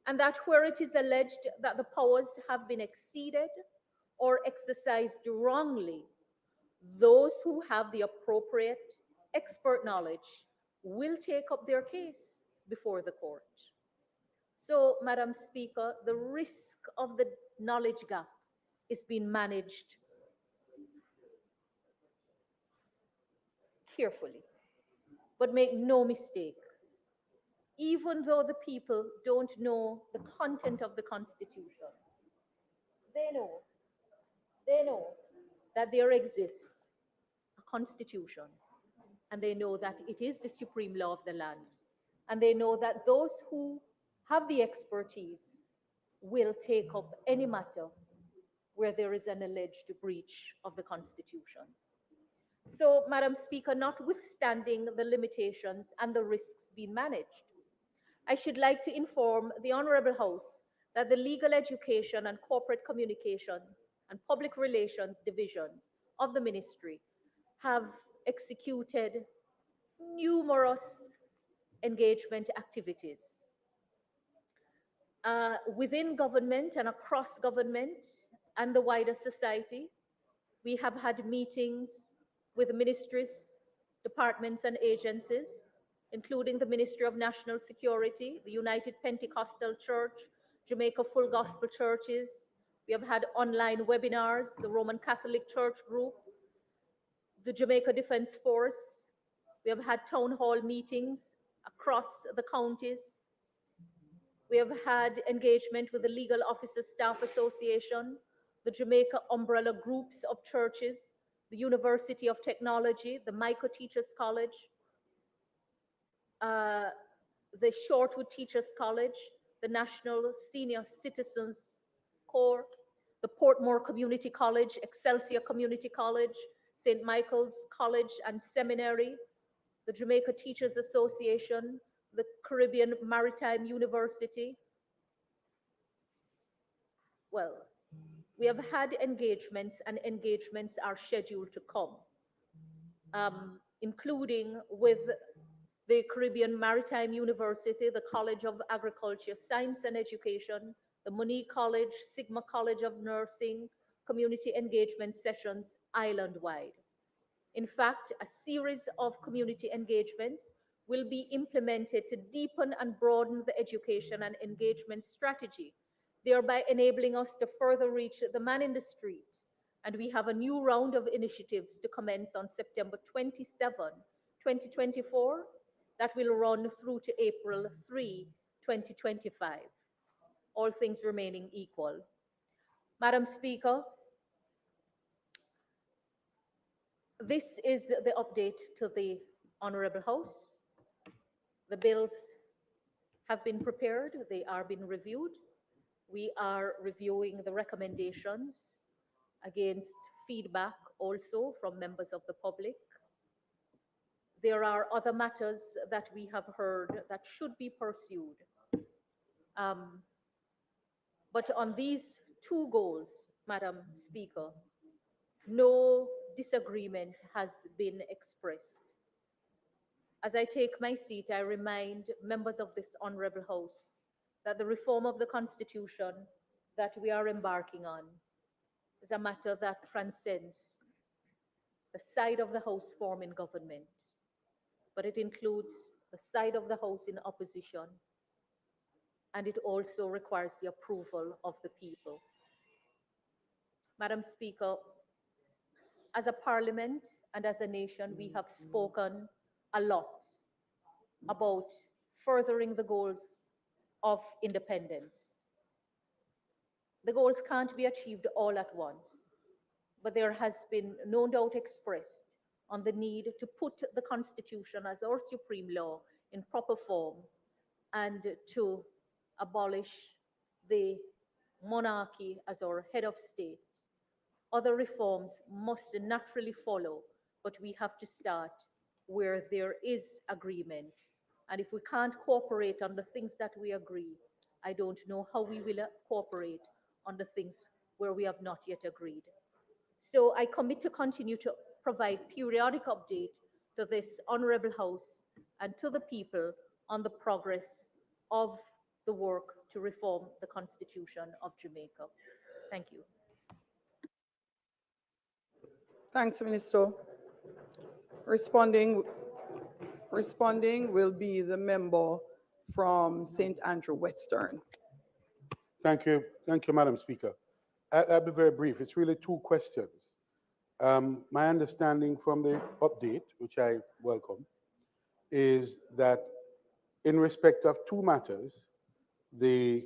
and that where it is alleged that the powers have been exceeded or exercised wrongly, those who have the appropriate expert knowledge will take up their case before the court. So, Madam Speaker, the risk of the knowledge gap is being managed carefully. But make no mistake, even though the people don't know the content of the Constitution, They know. They know that there exists a constitution, and they know that it is the supreme law of the land, and they know that those who have the expertise will take up any matter where there is an alleged breach of the constitution. So, Madam Speaker, notwithstanding the limitations and the risks being managed, I should like to inform the Honourable House that the Legal Education and Corporate Communications and Public Relations divisions of the Ministry have executed numerous engagement activities within government and across government and the wider society. We have had meetings with ministries, departments, and agencies, including the Ministry of National Security, the United Pentecostal Church, Jamaica Full Gospel Churches. We have had online webinars, the Roman Catholic Church Group, the Jamaica Defense Force. We have had town hall meetings across the counties. We have had engagement with the Legal Officers Staff Association, the Jamaica Umbrella Groups of Churches, the University of Technology, the Micro Teachers College, the Shortwood Teachers College, the National Senior Citizens Corps, the Portmore Community College, Excelsior Community College, St. Michael's College and Seminary, the Jamaica Teachers Association, the Caribbean Maritime University. Well, we have had engagements, and engagements are scheduled to come, including with the Caribbean Maritime University, the College of Agriculture, Science and Education, the Monique College, Sigma College of Nursing, community engagement sessions island-wide. In fact, a series of community engagements will be implemented to deepen and broaden the education and engagement strategy, thereby enabling us to further reach the man in the street. And we have a new round of initiatives to commence on September 27, 2024, that will run through to April 3, 2025, all things remaining equal. Madam Speaker, this is the update to the Honourable House. The bills have been prepared, they are being reviewed. We are reviewing the recommendations against feedback also from members of the public. There are other matters that we have heard that should be pursued. But on these two goals, Madam Speaker, no disagreement has been expressed. As I take my seat, I remind members of this Honourable House that the reform of the Constitution that we are embarking on is a matter that transcends the side of the House form in government, but it includes the side of the House in opposition, and it also requires the approval of the people. Madam Speaker, as a parliament and as a nation, we have spoken a lot about furthering the goals of independence. The goals can't be achieved all at once, but there has been no doubt expressed on the need to put the Constitution as our supreme law in proper form and to abolish the monarchy as our head of state. Other reforms must naturally follow, but we have to start where there is agreement. And if we can't cooperate on the things that we agree, I don't know how we will cooperate on the things where we have not yet agreed. So I commit to continue to provide periodic update to this Honourable House and to the people on the progress of the work to reform the Constitution of Jamaica. Thank you. Thanks, Minister. Responding will be the member from St. Andrew Western. Thank you, Madam Speaker. I'll be very brief. It's really two questions. My understanding from the update, which I welcome, is that in respect of two matters, the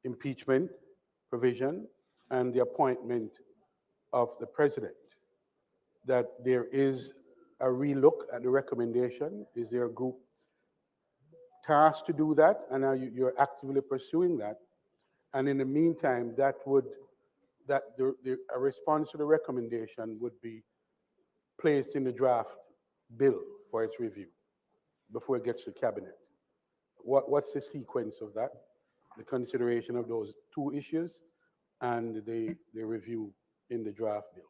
impeachment provision and the appointment of the president, that there is a relook at the recommendation. Is there a group tasked to do that? And now you're actively pursuing that. And in the meantime, a response to the recommendation would be placed in the draft bill for its review before it gets to cabinet. What's the sequence of that? The consideration of those two issues and the review in the draft bill.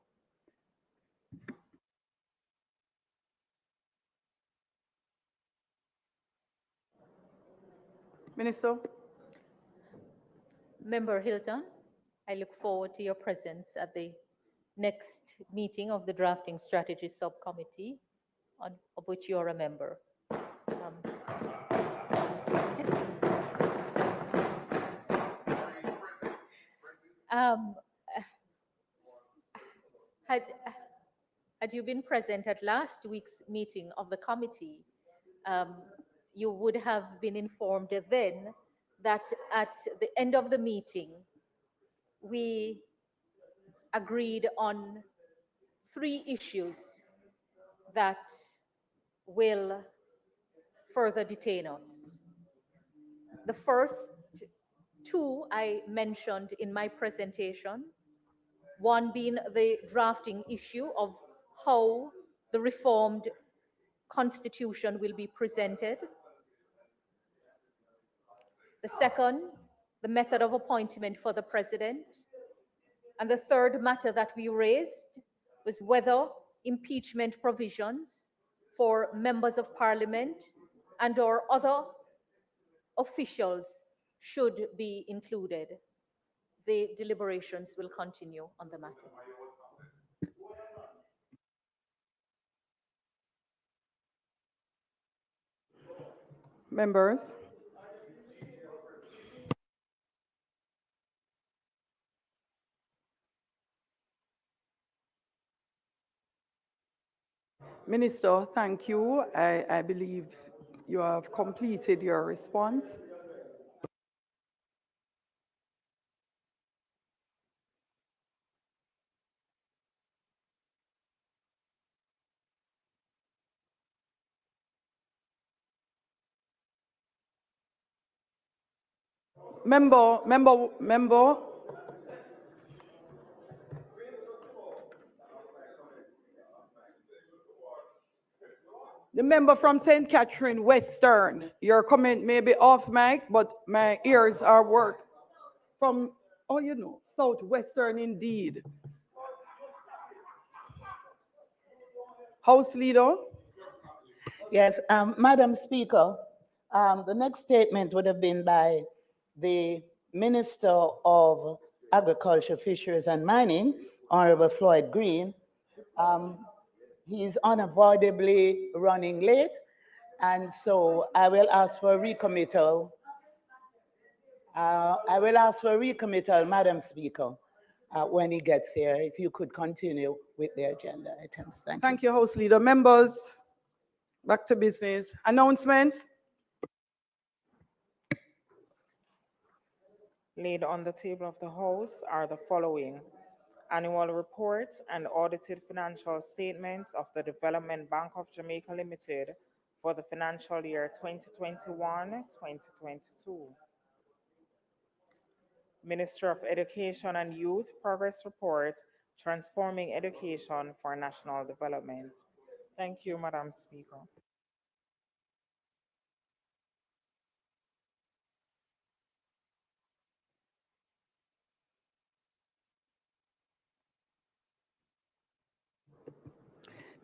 Minister. Member Hilton, I look forward to your presence at the next meeting of the Drafting Strategy Subcommittee, of which you are a member. Had you been present at last week's meeting of the committee, you would have been informed then that at the end of the meeting, we agreed on 3 issues that will further detain us. The first 2 I mentioned in my presentation, one being the drafting issue of how the reformed constitution will be presented. The second, the method of appointment for the president. And the third matter that we raised was whether impeachment provisions for members of parliament and or other officials should be included. The deliberations will continue on the matter. Members. Minister, thank you. I believe you have completed your response. Member. The member from St. Catherine Western, your comment may be off mic, but my ears are work from, oh, you know, Southwestern indeed. House Leader. Yes, Madam Speaker, the next statement would have been by the Minister of Agriculture, Fisheries and Mining, Honorable Floyd Green. He's unavoidably running late, and so I will ask for a recommittal. Madam Speaker, when he gets here, if you could continue with the agenda items. Thank you. Thank you, House Leader. Members, back to business. Announcements. Laid on the table of the House are the following: annual report and audited financial statements of the Development Bank of Jamaica Limited for the financial year 2021-2022. Minister of Education and Youth Progress Report, Transforming Education for National Development. Thank you, Madam Speaker.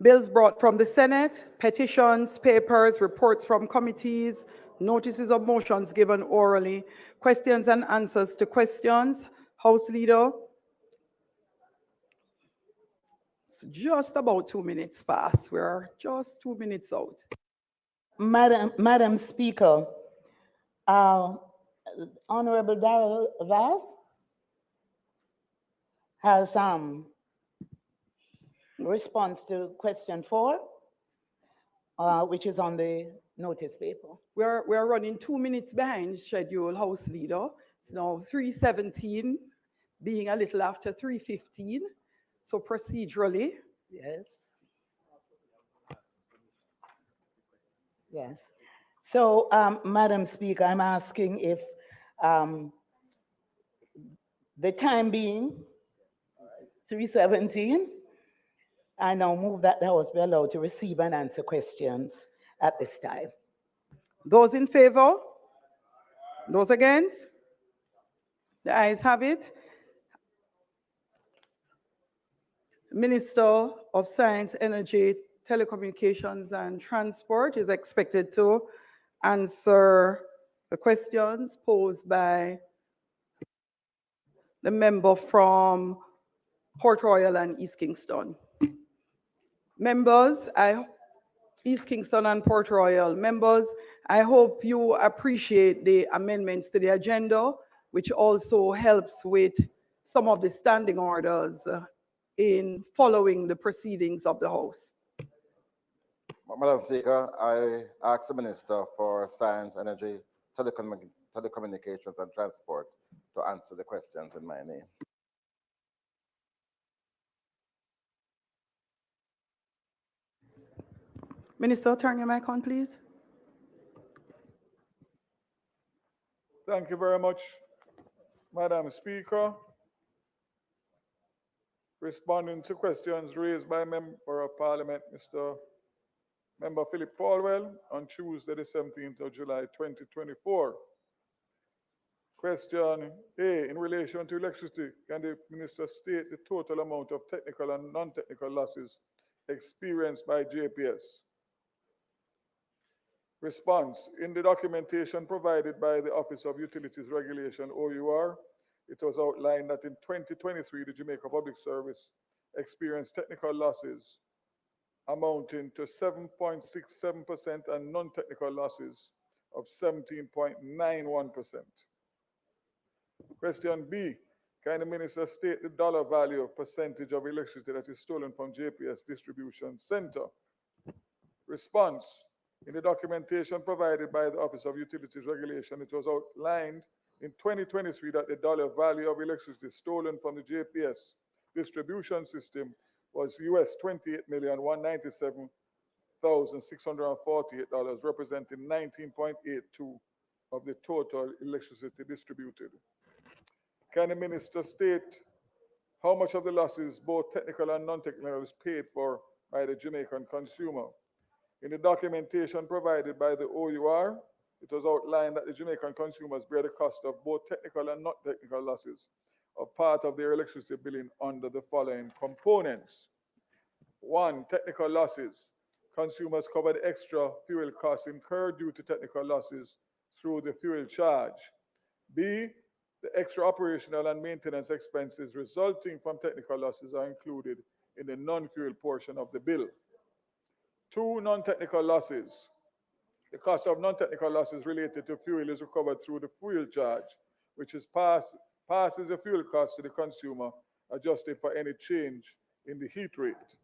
Bills brought from the Senate, petitions, papers, reports from committees, notices of motions given orally, questions and answers to questions. House Leader. It's just about 2 minutes past. We're just 2 minutes out. Madam Speaker, Honorable Darrell Vaz has response to question 4, which is on the notice paper. We're running 2 minutes behind schedule, House Leader. It's now 3:17. being a little after 3:15. So procedurally, Yes. Yes. So, Madam Speaker, I'm asking if the time being 3:17, I now move that the House be allowed to receive and answer questions at this time. those in favor? Those against? The ayes have it. Minister of Science, Energy, Telecommunications and Transport is expected to answer the questions posed by the member from Port Royal and East Kingston. Members, East Kingston and Port Royal, members, I hope you appreciate the amendments to the agenda, which also helps with some of the standing orders in following the proceedings of the House. Madam Speaker, I ask the Minister for Science, Energy, Telecommunications and Transport to answer the questions in my name. Minister, turn your mic on, please. Thank you very much, Madam Speaker. Responding to questions raised by Member of Parliament, Mr. Member Philip Paulwell, on Tuesday, the 17th of July, 2024. Question A, in relation to electricity, can the Minister state the total amount of technical and non-technical losses experienced by JPS? Response, in the documentation provided by the Office of Utilities Regulation, OUR, it was outlined that in 2023, the Jamaica Public Service experienced technical losses amounting to 7.67% and non-technical losses of 17.91%. Question B, can the Minister state the dollar value of percentage of electricity that is stolen from JPS Distribution Center? Response, in the documentation provided by the Office of Utilities Regulation, it was outlined in 2023 that the dollar value of electricity stolen from the JPS distribution system was US $28,197,648, representing 19.82% of the total electricity distributed. Can the Minister state how much of the losses, both technical and non-technical, is paid for by the Jamaican consumer? In the documentation provided by the OUR, it was outlined that the Jamaican consumers bear the cost of both technical and non-technical losses of part of their electricity billing under the following components. 1. Technical losses. Consumers cover the extra fuel costs incurred due to technical losses through the fuel charge. B. The extra operational and maintenance expenses resulting from technical losses are included in the non-fuel portion of the bill. 2. Non-technical losses. The cost of non-technical losses related to fuel is recovered through the fuel charge, which is passes the fuel cost to the consumer, adjusted for any change in the heat rate.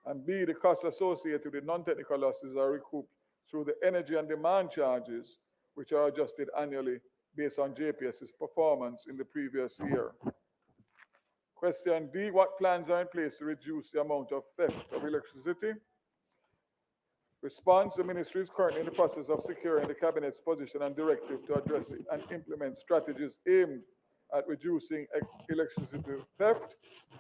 And B, the costs associated with non-technical losses are recouped through the energy and demand charges, which are adjusted annually based on JPS's performance in the previous year. Question D, what plans are in place to reduce the amount of theft of electricity? Response, the ministry is currently in the process of securing the Cabinet's position and directive to address and implement strategies aimed at reducing electricity theft.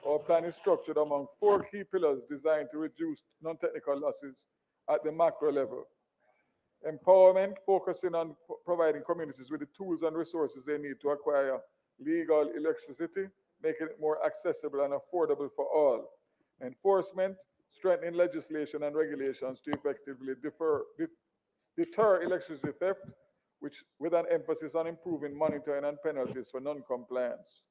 Our plan is structured among 4 key pillars designed to reduce non-technical losses at the macro level. Empowerment, focusing on providing communities with the tools and resources they need to acquire legal electricity, making it more accessible and affordable for all. Enforcement, strengthening legislation and regulations to effectively deter electricity theft, which with an emphasis on improving monitoring and penalties for non-compliance.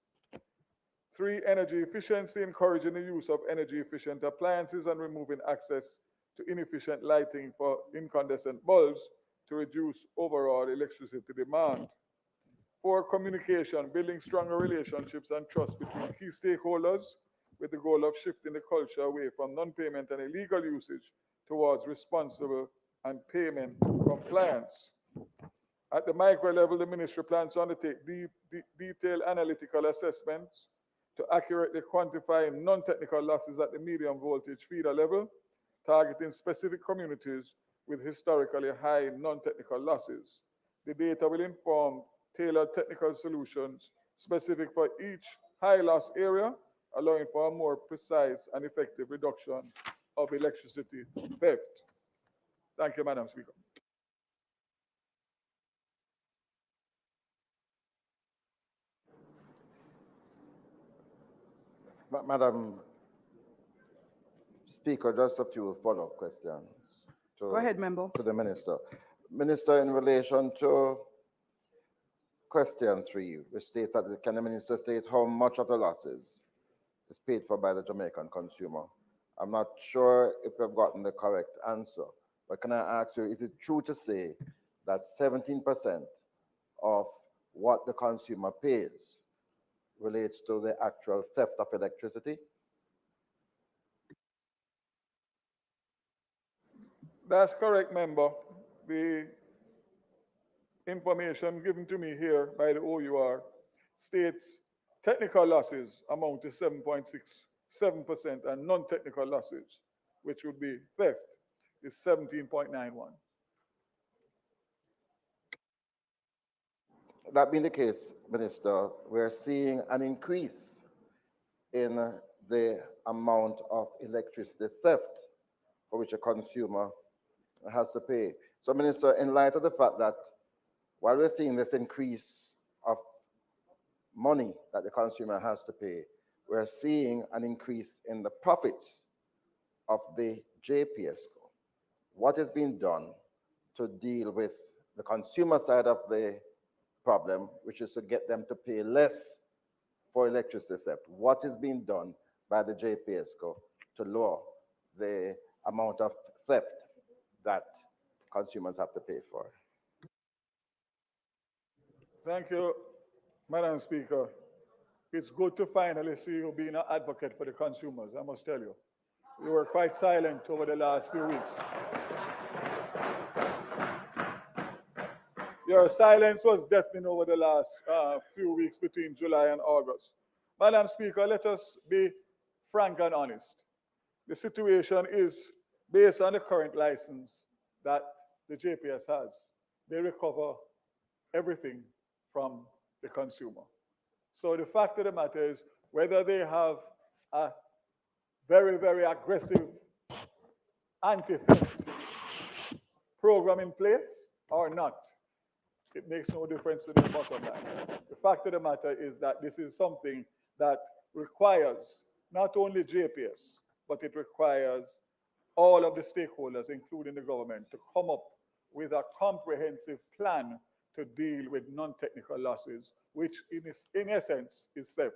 3, energy efficiency, encouraging the use of energy efficient appliances and removing access to inefficient lighting for incandescent bulbs to reduce overall electricity demand. 4, communication, building stronger relationships and trust between key stakeholders with the goal of shifting the culture away from non-payment and illegal usage towards responsible and payment compliance. At the micro level, the ministry plans to undertake detailed analytical assessments to accurately quantify non-technical losses at the medium voltage feeder level, targeting specific communities with historically high non-technical losses. The data will inform tailored technical solutions specific for each high loss area, allowing for a more precise and effective reduction of electricity theft. Thank you, Madam Speaker. Madam Speaker, just a few follow-up questions Go ahead, member. to the Minister. Minister, in relation to question 3, which states that can the Minister state how much of the losses is paid for by the Jamaican consumer? I'm not sure if we've gotten the correct answer, but can I ask you, is it true to say that 17% of what the consumer pays relates to the actual theft of electricity? That's correct, member. The information given to me here by the OUR states technical losses amount to 7.67% and non-technical losses, which would be theft, is 17.91. That being the case, Minister, we're seeing an increase in the amount of electricity theft for which a consumer has to pay. So, Minister, in light of the fact that while we're seeing this increase of money that the consumer has to pay, we're seeing an increase in the profits of the JPSCO. What is being done to deal with the consumer side of the problem, which is to get them to pay less for electricity theft? What is being done by the JPSCO to lower the amount of theft that consumers have to pay for? Thank you, Madam Speaker. It's good to finally see you being an advocate for the consumers, I must tell you. You were quite silent over the last few weeks. Your silence was deafening over the last few weeks between July and August. Madam Speaker, let us be frank and honest. The situation is based on the current license that the JPS has. They recover everything from the consumer. So the fact of the matter is, whether they have a very, very aggressive anti-theft program in place or not, it makes no difference to the bottom line. The fact of the matter is that this is something that requires not only JPS, but it requires all of the stakeholders, including the government, to come up with a comprehensive plan to deal with non-technical losses, which in essence is theft.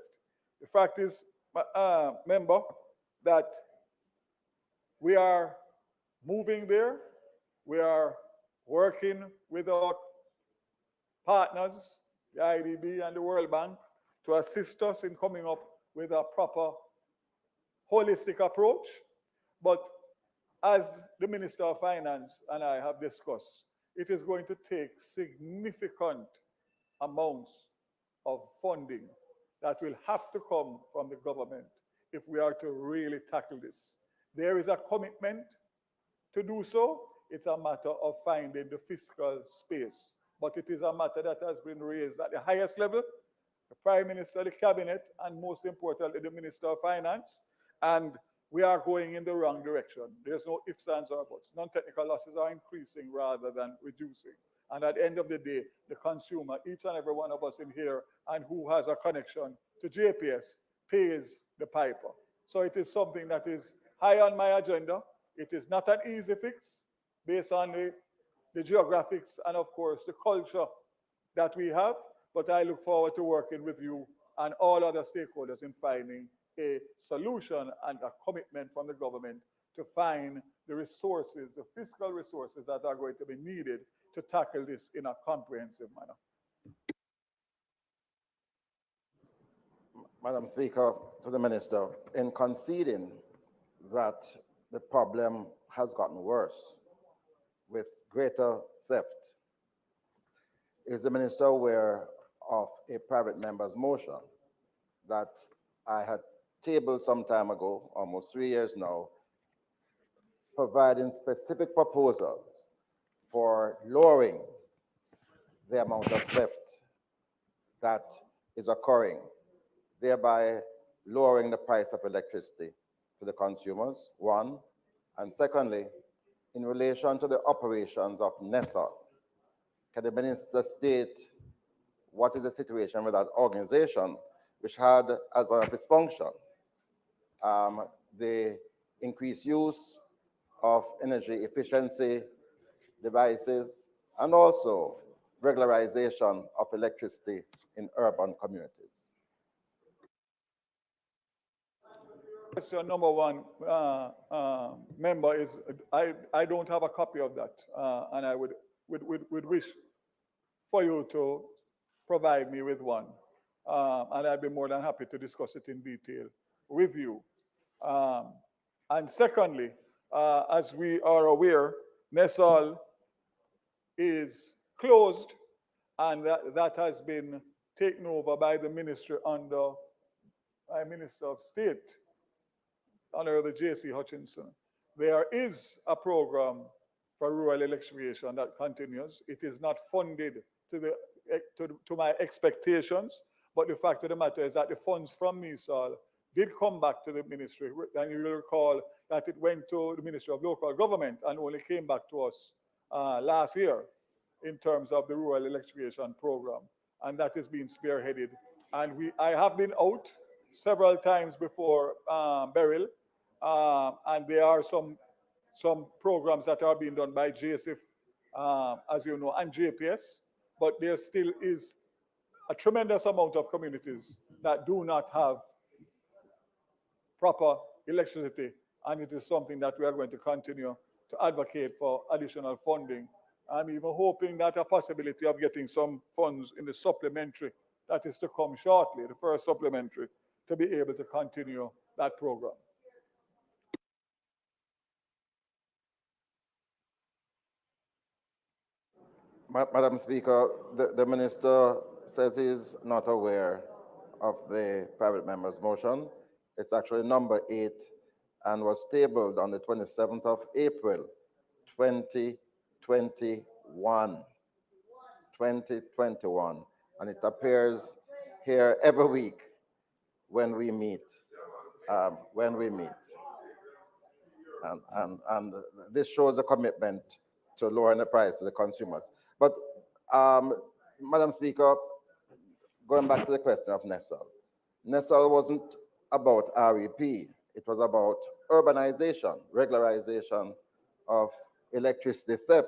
The fact is, member, that we are moving there. We are working with our partners, the IDB and the World Bank, to assist us in coming up with a proper holistic approach. But as the Minister of Finance and I have discussed, it is going to take significant amounts of funding that will have to come from the government if we are to really tackle this. There is a commitment to do so. It's a matter of finding the fiscal space. But it is a matter that has been raised at the highest level, the Prime Minister, the Cabinet, and most importantly, the Minister of Finance. And we are going in the wrong direction. There's no ifs, ands, or buts. Non-technical losses are increasing rather than reducing. And at the end of the day, the consumer, each and every one of us in here, and who has a connection to JPS, pays the piper. So it is something that is high on my agenda. It is not an easy fix based on the geographics and, of course, the culture that we have. But I look forward to working with you and all other stakeholders in finding a solution and a commitment from the government to find the resources, the fiscal resources that are going to be needed to tackle this in a comprehensive manner. Madam Speaker, to the Minister, in conceding that the problem has gotten worse with greater theft, is the Minister aware of a private member's motion that I had tabled some time ago, almost 3 years now, providing specific proposals for lowering the amount of theft that is occurring, thereby lowering the price of electricity to the consumers, one. And secondly, in relation to the operations of NESA, can the minister state what is the situation with that organization, which had as one of its function the increased use of energy efficiency devices and also regularization of electricity in urban communities? Question number one, member, is I don't have a copy of that, and I would wish for you to provide me with one, and I'd be more than happy to discuss it in detail with you. And secondly, as we are aware, NESOL is closed, and that has been taken over by the ministry under Minister of State, Honorable J.C. Hutchinson. There is a program for rural electrification that continues. It is not funded to my expectations, but the fact of the matter is that the funds from NESOL did come back to the ministry, and you will recall that it went to the Ministry of Local Government and only came back to us last year in terms of the rural electrification program, and that is being spearheaded. And I have been out several times before Beryl, and there are some programs that are being done by JSIF, as you know, and JPS, but there still is a tremendous amount of communities that do not have proper electricity, and it is something that we are going to continue to advocate for additional funding. I'm even hoping that a possibility of getting some funds in the supplementary that is to come shortly, the first supplementary, to be able to continue that program. Madam Speaker, the minister says he's not aware of the private member's motion. It's actually number 8 and was tabled on the 27th of April, 2021. 2021. And it appears here every week when we meet. And this shows a commitment to lowering the price to the consumers. But, Madam Speaker, going back to the question of NESOL. NESOL wasn't about REP. It was about urbanization, regularization of electricity theft.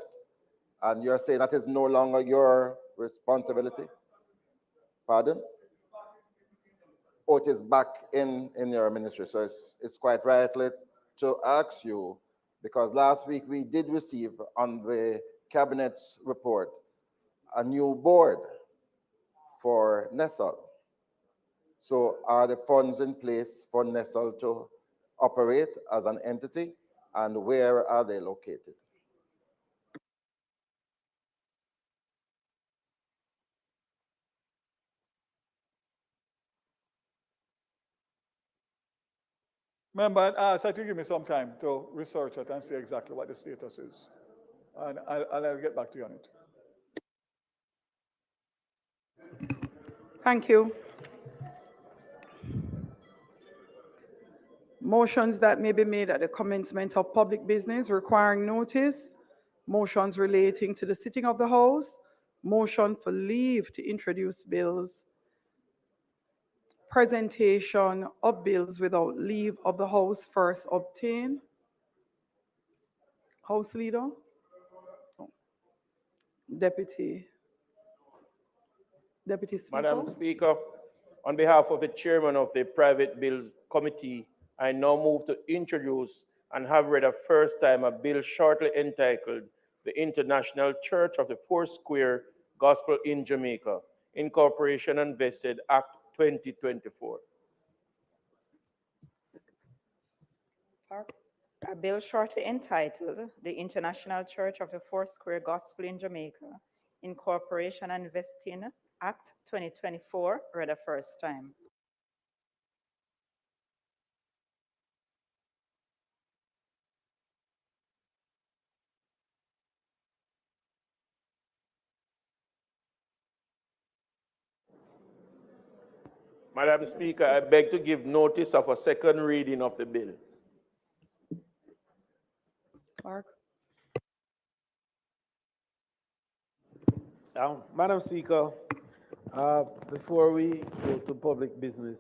And you're saying that is no longer your responsibility? Pardon? Oh, it is back in your ministry. So it's quite rightly to ask you, because last week we did receive on the Cabinet's report a new board for NESOL. So are the funds in place for NESOL to operate as an entity, and where are they located? Member, I'd ask that you give me some time to research it and see exactly what the status is. And I'll get back to you on it. Thank you. Motions that may be made at the commencement of public business requiring notice, motions relating to the sitting of the House, motion for leave to introduce bills, presentation of bills without leave of the House first obtained. House Leader? Deputy Speaker? Madam Speaker, on behalf of the chairman of the Private Bills Committee, I now move to introduce and have read a first time a bill shortly entitled the International Church of the Foursquare Gospel in Jamaica, Incorporation and Vested Act 2024. A bill shortly entitled the International Church of the Foursquare Gospel in Jamaica, Incorporation and Vesting Act 2024, read a first time. Madam Speaker, I beg to give notice of a second reading of the bill. Clerk. Madam Speaker, before we go to public business,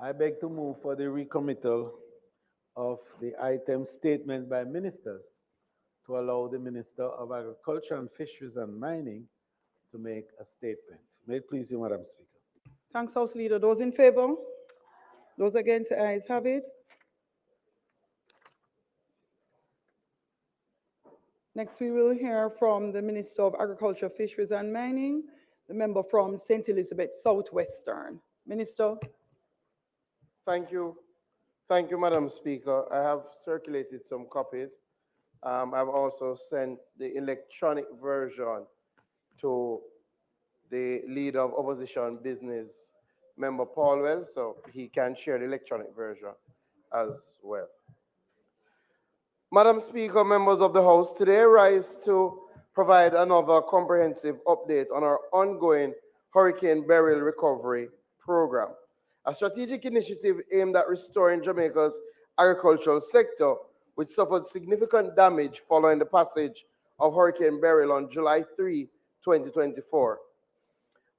I beg to move for the recommittal of the item statement by ministers to allow the Minister of Agriculture and Fisheries and Mining to make a statement. May it please you, Madam Speaker. Thanks, House Leader. Those in favor? Those against, the ayes have it. Next, we will hear from the Minister of Agriculture, Fisheries and Mining, the member from St. Elizabeth Southwestern. Minister. Thank you. Thank you, Madam Speaker. I have circulated some copies. I've also sent the electronic version to the leader of opposition business, Member Paulwell, so he can share the electronic version as well. Madam Speaker, members of the House, today I rise to provide another comprehensive update on our ongoing Hurricane Beryl recovery program, a strategic initiative aimed at restoring Jamaica's agricultural sector, which suffered significant damage following the passage of Hurricane Beryl on July 3, 2024.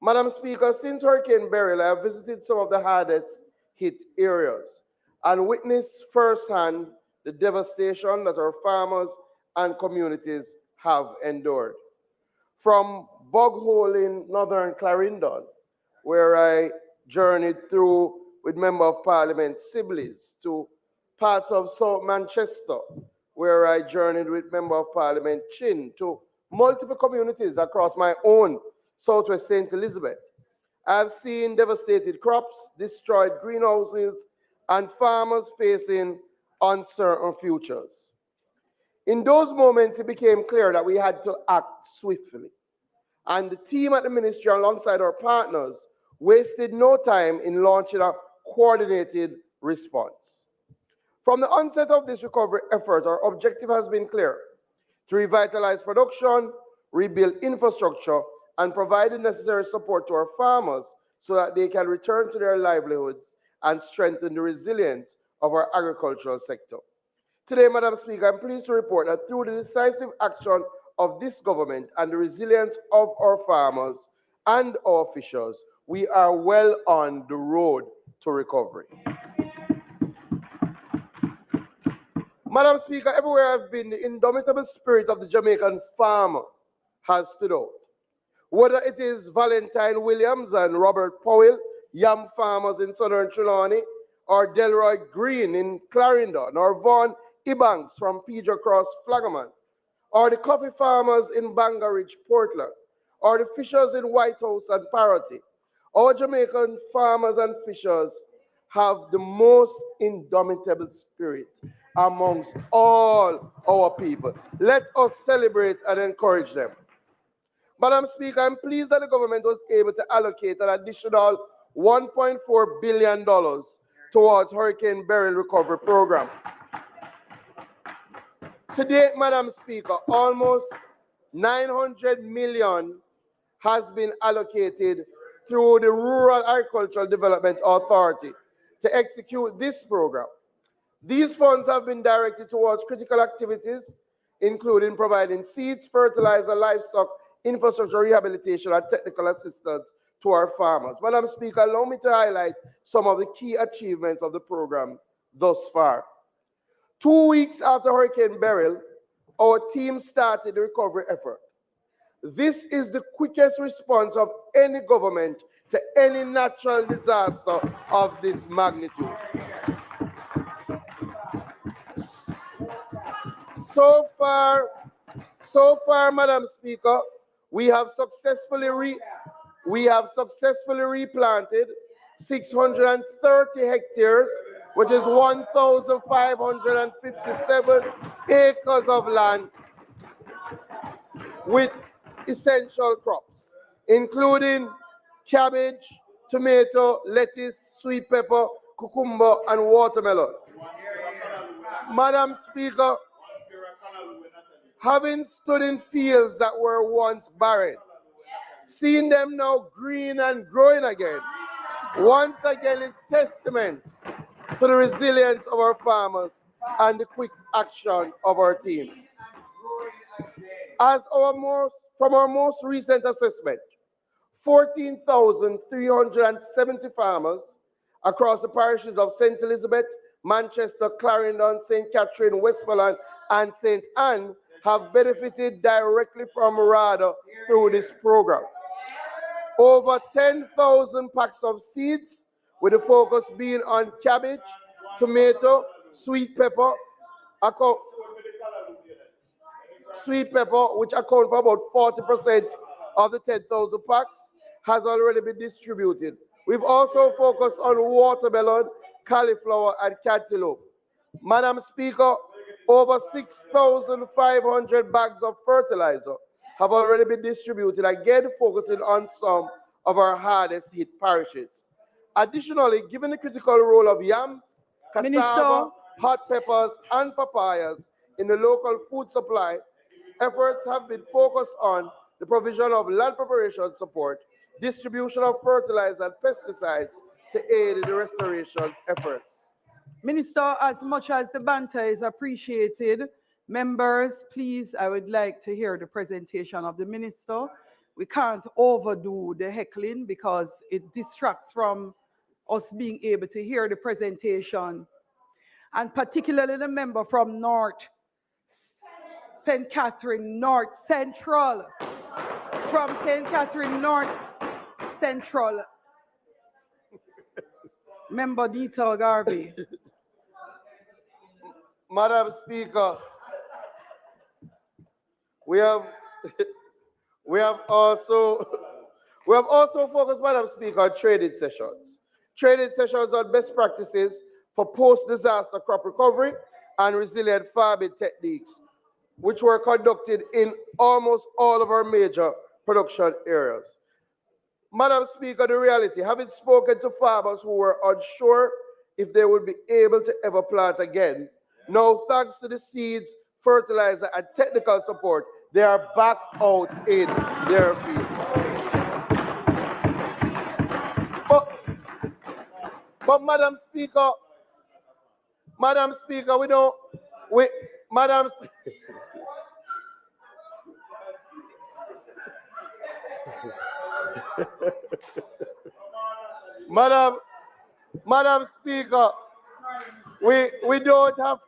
Madam Speaker, since Hurricane Beryl, I have visited some of the hardest hit areas and witnessed firsthand the devastation that our farmers and communities have endured. From Bog Hole in northern Clarendon, where I journeyed through with Member of Parliament Sibley's, to parts of South Manchester, where I journeyed with Member of Parliament Chin, to multiple communities across my own Southwest St. Elizabeth. I've seen devastated crops, destroyed greenhouses, and farmers facing uncertain futures. In those moments, it became clear that we had to act swiftly. And the team at the ministry, alongside our partners, wasted no time in launching a coordinated response. From the onset of this recovery effort, our objective has been clear: to revitalize production, rebuild infrastructure, and provide the necessary support to our farmers so that they can return to their livelihoods and strengthen the resilience of our agricultural sector. Today, Madam Speaker, I'm pleased to report that through the decisive action of this government and the resilience of our farmers and our officials, we are well on the road to recovery. Madam Speaker, everywhere I've been, the indomitable spirit of the Jamaican farmer has stood out. Whether it is Valentine Williams and Robert Powell, yam farmers in southern Trelawney, or Delroy Green in Clarendon, or Vaughan Ebanks from Pedro Cross, Flagaman, or the coffee farmers in Banga Ridge, Portland, or the fishers in White House and Parity, our Jamaican farmers and fishers have the most indomitable spirit amongst all our people. Let us celebrate and encourage them. Madam Speaker, I'm pleased that the government was able to allocate an additional $1.4 billion towards Hurricane Beryl recovery program. To date, Madam Speaker, almost $900 million has been allocated through the Rural Agricultural Development Authority to execute this program. These funds have been directed towards critical activities, including providing seeds, fertilizer, livestock, infrastructure rehabilitation, and technical assistance to our farmers. Madam Speaker, allow me to highlight some of the key achievements of the program thus far. 2 weeks after Hurricane Beryl, our team started the recovery effort. This is the quickest response of any government to any natural disaster of this magnitude. So far, Madam Speaker, we have successfully replanted 630 hectares, which is 1,557 acres of land, with essential crops, including cabbage, tomato, lettuce, sweet pepper, cucumber, and watermelon. Madam Speaker, having stood in fields that were once barren, seeing them now green and growing again, once again is testament to the resilience of our farmers and the quick action of our teams. From our most recent assessment, 14,370 farmers across the parishes of St. Elizabeth, Manchester, Clarendon, St. Catherine, Westmoreland, and St. Anne have benefited directly from RADA through this program. Over 10,000 packs of seeds, with the focus being on cabbage, tomato, sweet pepper, which account for about 40% of the 10,000 packs, has already been distributed. We've also focused on watermelon, cauliflower, and cantaloupe. Madam Speaker, over 6,500 bags of fertilizer have already been distributed, again focusing on some of our hardest hit parishes. Additionally, given the critical role of yams, cassava, hot peppers, and papayas in the local food supply, efforts have been focused on the provision of land preparation support, distribution of fertilizer and pesticides to aid in the restoration efforts. Minister, as much as the banter is appreciated, members, please, I would like to hear the presentation of the minister. We can't overdo the heckling because it distracts from us being able to hear the presentation. And particularly the member from North St. Catherine North Central, from St. Catherine North Central, Member Dieter Garvey. Madam Speaker, we have also focused, Madam Speaker, on training sessions. Training sessions on best practices for post-disaster crop recovery and resilient farming techniques, which were conducted in almost all of our major production areas. Madam Speaker, the reality, having spoken to farmers who were unsure if they would be able to ever plant again, now thanks to the seeds, fertilizer, and technical support, they are back out in their fields. But Madam Speaker, Madam, Madam Speaker, we don't have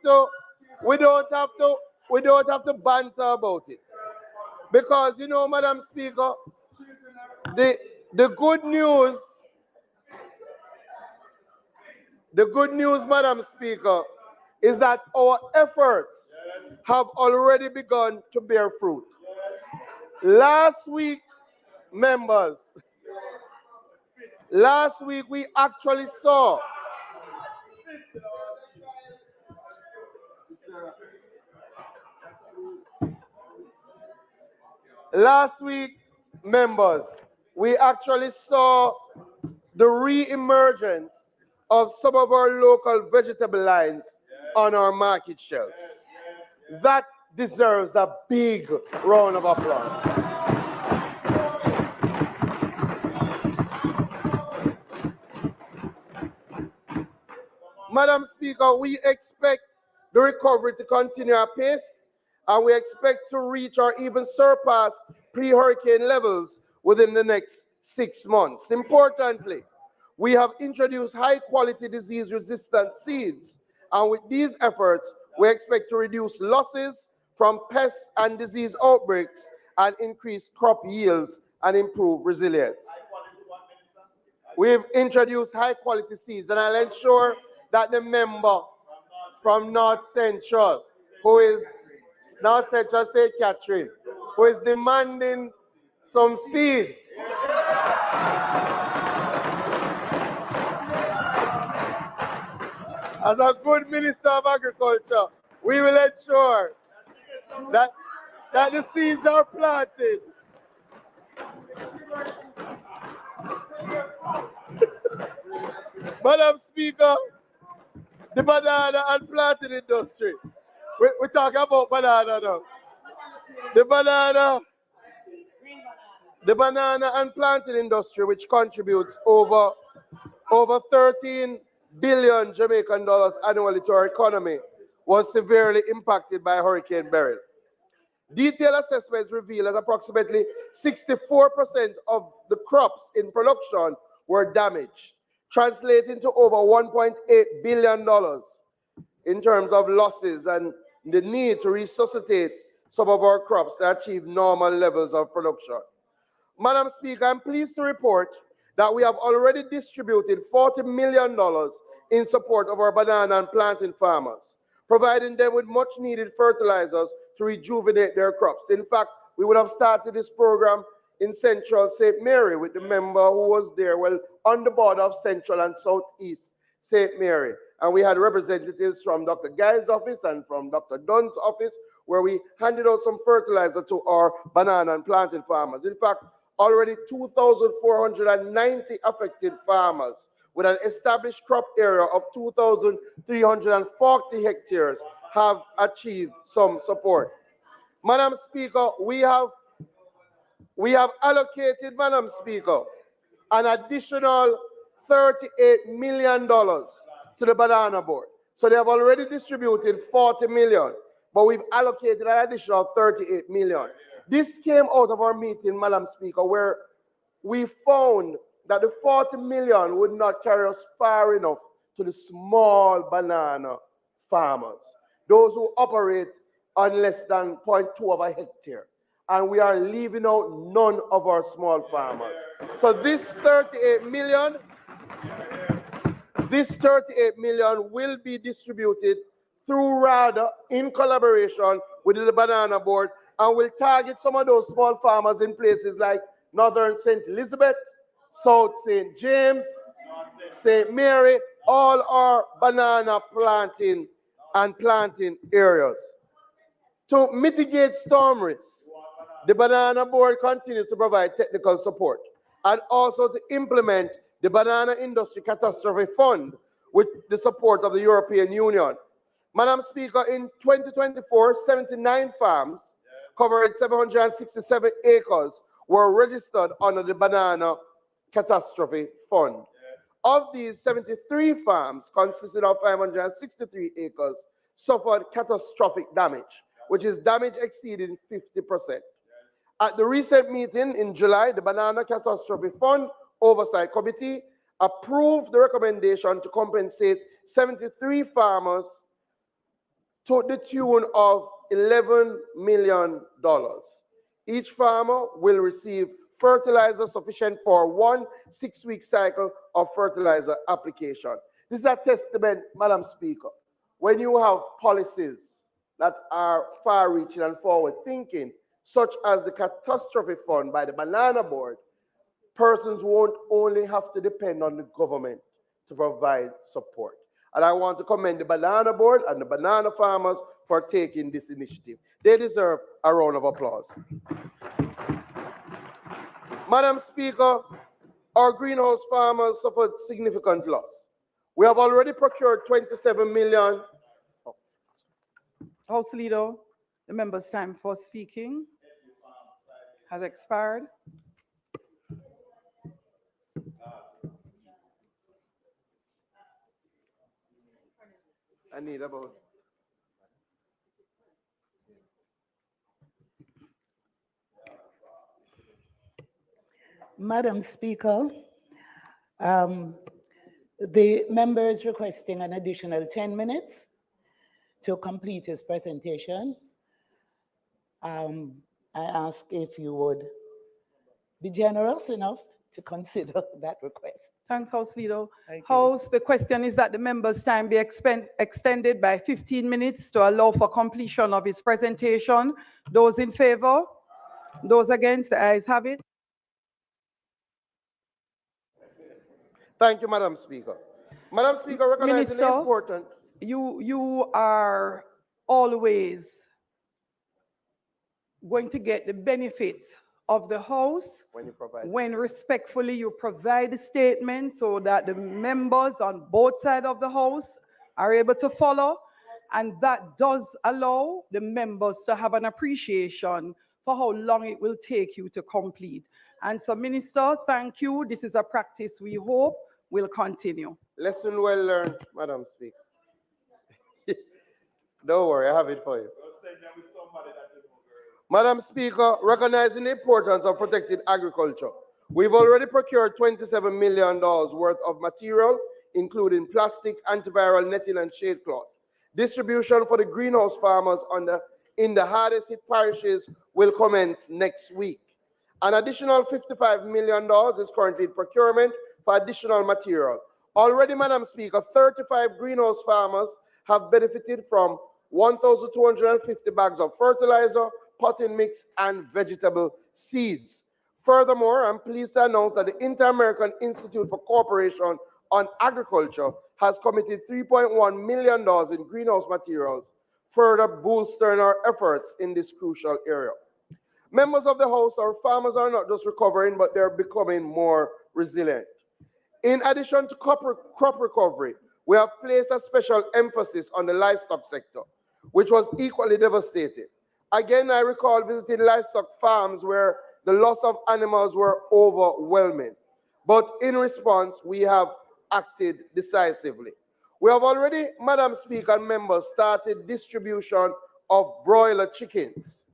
to banter about it, because Madam Speaker, the good news, Madam Speaker, is that our efforts have already begun to bear fruit. Last week, members, we actually saw the re-emergence of some of our local vegetable lines on our market shelves. That deserves a big round of applause. Madam Speaker, we expect the recovery to continue at pace, and we expect to reach or even surpass pre-hurricane levels within the next 6 months. Importantly, we have introduced high-quality disease-resistant seeds, and with these efforts, we expect to reduce losses from pests and disease outbreaks and increase crop yields and improve resilience. We've introduced high-quality seeds, and I'll ensure that the member from North Central, St. Catherine, who is demanding some seeds, as a good Minister of Agriculture, we will ensure that the seeds are planted. Madam Speaker, the banana and planting industry. We talk about banana now. The banana and planting industry, which contributes over over 13 billion Jamaican dollars annually to our economy, was severely impacted by Hurricane Beryl. Detailed assessments reveal that approximately 64% of the crops in production were damaged, translating to over $1.8 billion in terms of losses and the need to resuscitate some of our crops to achieve normal levels of production. Madam Speaker, I'm pleased to report that we have already distributed $40 million in support of our banana and plantain farmers, providing them with much needed fertilizers to rejuvenate their crops. In fact, we would have started this program in Central St. Mary with the member who was there, well, on the border of Central and Southeast St. Mary. And we had representatives from Dr. Guy's office and from Dr. Dunn's office, where we handed out some fertilizer to our banana and plantain farmers. In fact, already 2,490 affected farmers with an established crop area of 2,340 hectares have achieved some support. Madam Speaker, we have allocated, Madam Speaker, an additional $38 million to the banana board. So they have already distributed 40 million, but we've allocated an additional 38 million. This came out of our meeting, Madam Speaker, where we found that the 40 million would not carry us far enough to the small banana farmers, those who operate on less than 0.2 of a hectare. And we are leaving out none of our small farmers. So this 38 million will be distributed through RADA in collaboration with the banana board, and will target some of those small farmers in places like Northern St. Elizabeth, South St. James, St. Mary, all our banana planting areas. To mitigate storm risks, the banana board continues to provide technical support and also to implement the Banana Industry Catastrophe Fund with the support of the European Union. Madam Speaker, in 2024, 79 farms covering 767 acres were registered under the Banana Catastrophe Fund. Of these, 73 farms, consisting of 563 acres, suffered catastrophic damage, which is damage exceeding 50%. At the recent meeting in July, the Banana Catastrophe Fund Oversight Committee approved the recommendation to compensate 73 farmers to the tune of $11 million. Each farmer will receive fertilizer sufficient for one 6-week cycle of fertilizer application. This is a testament, Madam Speaker, when you have policies that are far-reaching and forward-thinking, such as the Catastrophe Fund by the Banana Board, persons won't only have to depend on the government to provide support. And I want to commend the Banana Board and the banana farmers for taking this initiative. They deserve a round of applause. Madam Speaker, our greenhouse farmers suffered significant loss. We have already procured 27 million. House Leader, the member's time for speaking has expired. I need about. Madam Speaker, the member is requesting an additional 10 minutes to complete his presentation. I ask if you would be generous enough to consider that request. Thanks, House Leader. House, the question is that the member's time be extended by 15 minutes to allow for completion of his presentation. Those in favor? Those against? The ayes have it. Thank you, Madam Speaker. Madam Speaker, recognizing Minister, the importance. You are always going to get the benefit of the House when respectfully you provide the statement so that the members on both sides of the House are able to follow, and that does allow the members to have an appreciation for how long it will take you to complete. And so, Minister, thank you. This is a practice we hope will continue. Lesson well learned, Madam Speaker. Don't worry, I have it for you. Madam Speaker, recognizing the importance of protecting agriculture, we've already procured $27 million worth of material, including plastic, antiviral netting, and shade cloth. Distribution for the greenhouse farmers in the hardest hit parishes will commence next week. An additional $55 million is currently in procurement for additional material. Already, Madam Speaker, 35 greenhouse farmers have benefited from 1,250 bags of fertilizer, potting mix, and vegetable seeds. Furthermore, I'm pleased to announce that the Inter-American Institute for Cooperation on Agriculture has committed $3.1 million in greenhouse materials, further bolstering our efforts in this crucial area. Members of the House, our farmers are not just recovering, but they're becoming more resilient. In addition to crop recovery, we have placed a special emphasis on the livestock sector, which was equally devastated. Again, I recall visiting livestock farms where the loss of animals were overwhelming. But in response, we have acted decisively. We have already, Madam Speaker and members, started distribution of broiler chickens.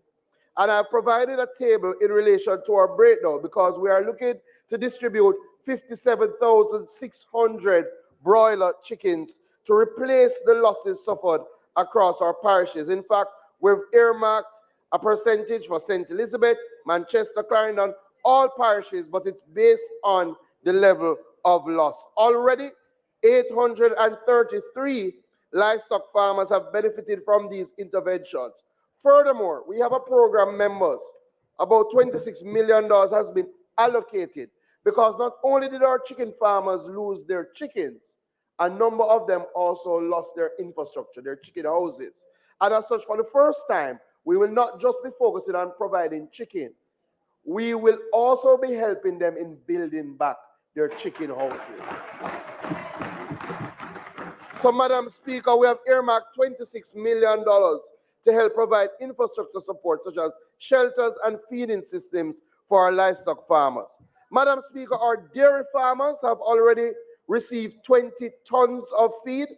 And I've provided a table in relation to our breakdown because we are looking to distribute 57,600 broiler chickens to replace the losses suffered across our parishes. In fact, we've earmarked a percentage for St. Elizabeth, Manchester, Clarendon, all parishes, but it's based on the level of loss. Already, 833 livestock farmers have benefited from these interventions. Furthermore, we have a program, members, about $26 million has been allocated because not only did our chicken farmers lose their chickens, a number of them also lost their infrastructure, their chicken houses. And as such, for the first time, we will not just be focusing on providing chicken. We will also be helping them in building back their chicken houses. So, Madam Speaker, we have earmarked $26 million to help provide infrastructure support such as shelters and feeding systems for our livestock farmers. Madam Speaker, our dairy farmers have already received 20 tons of feed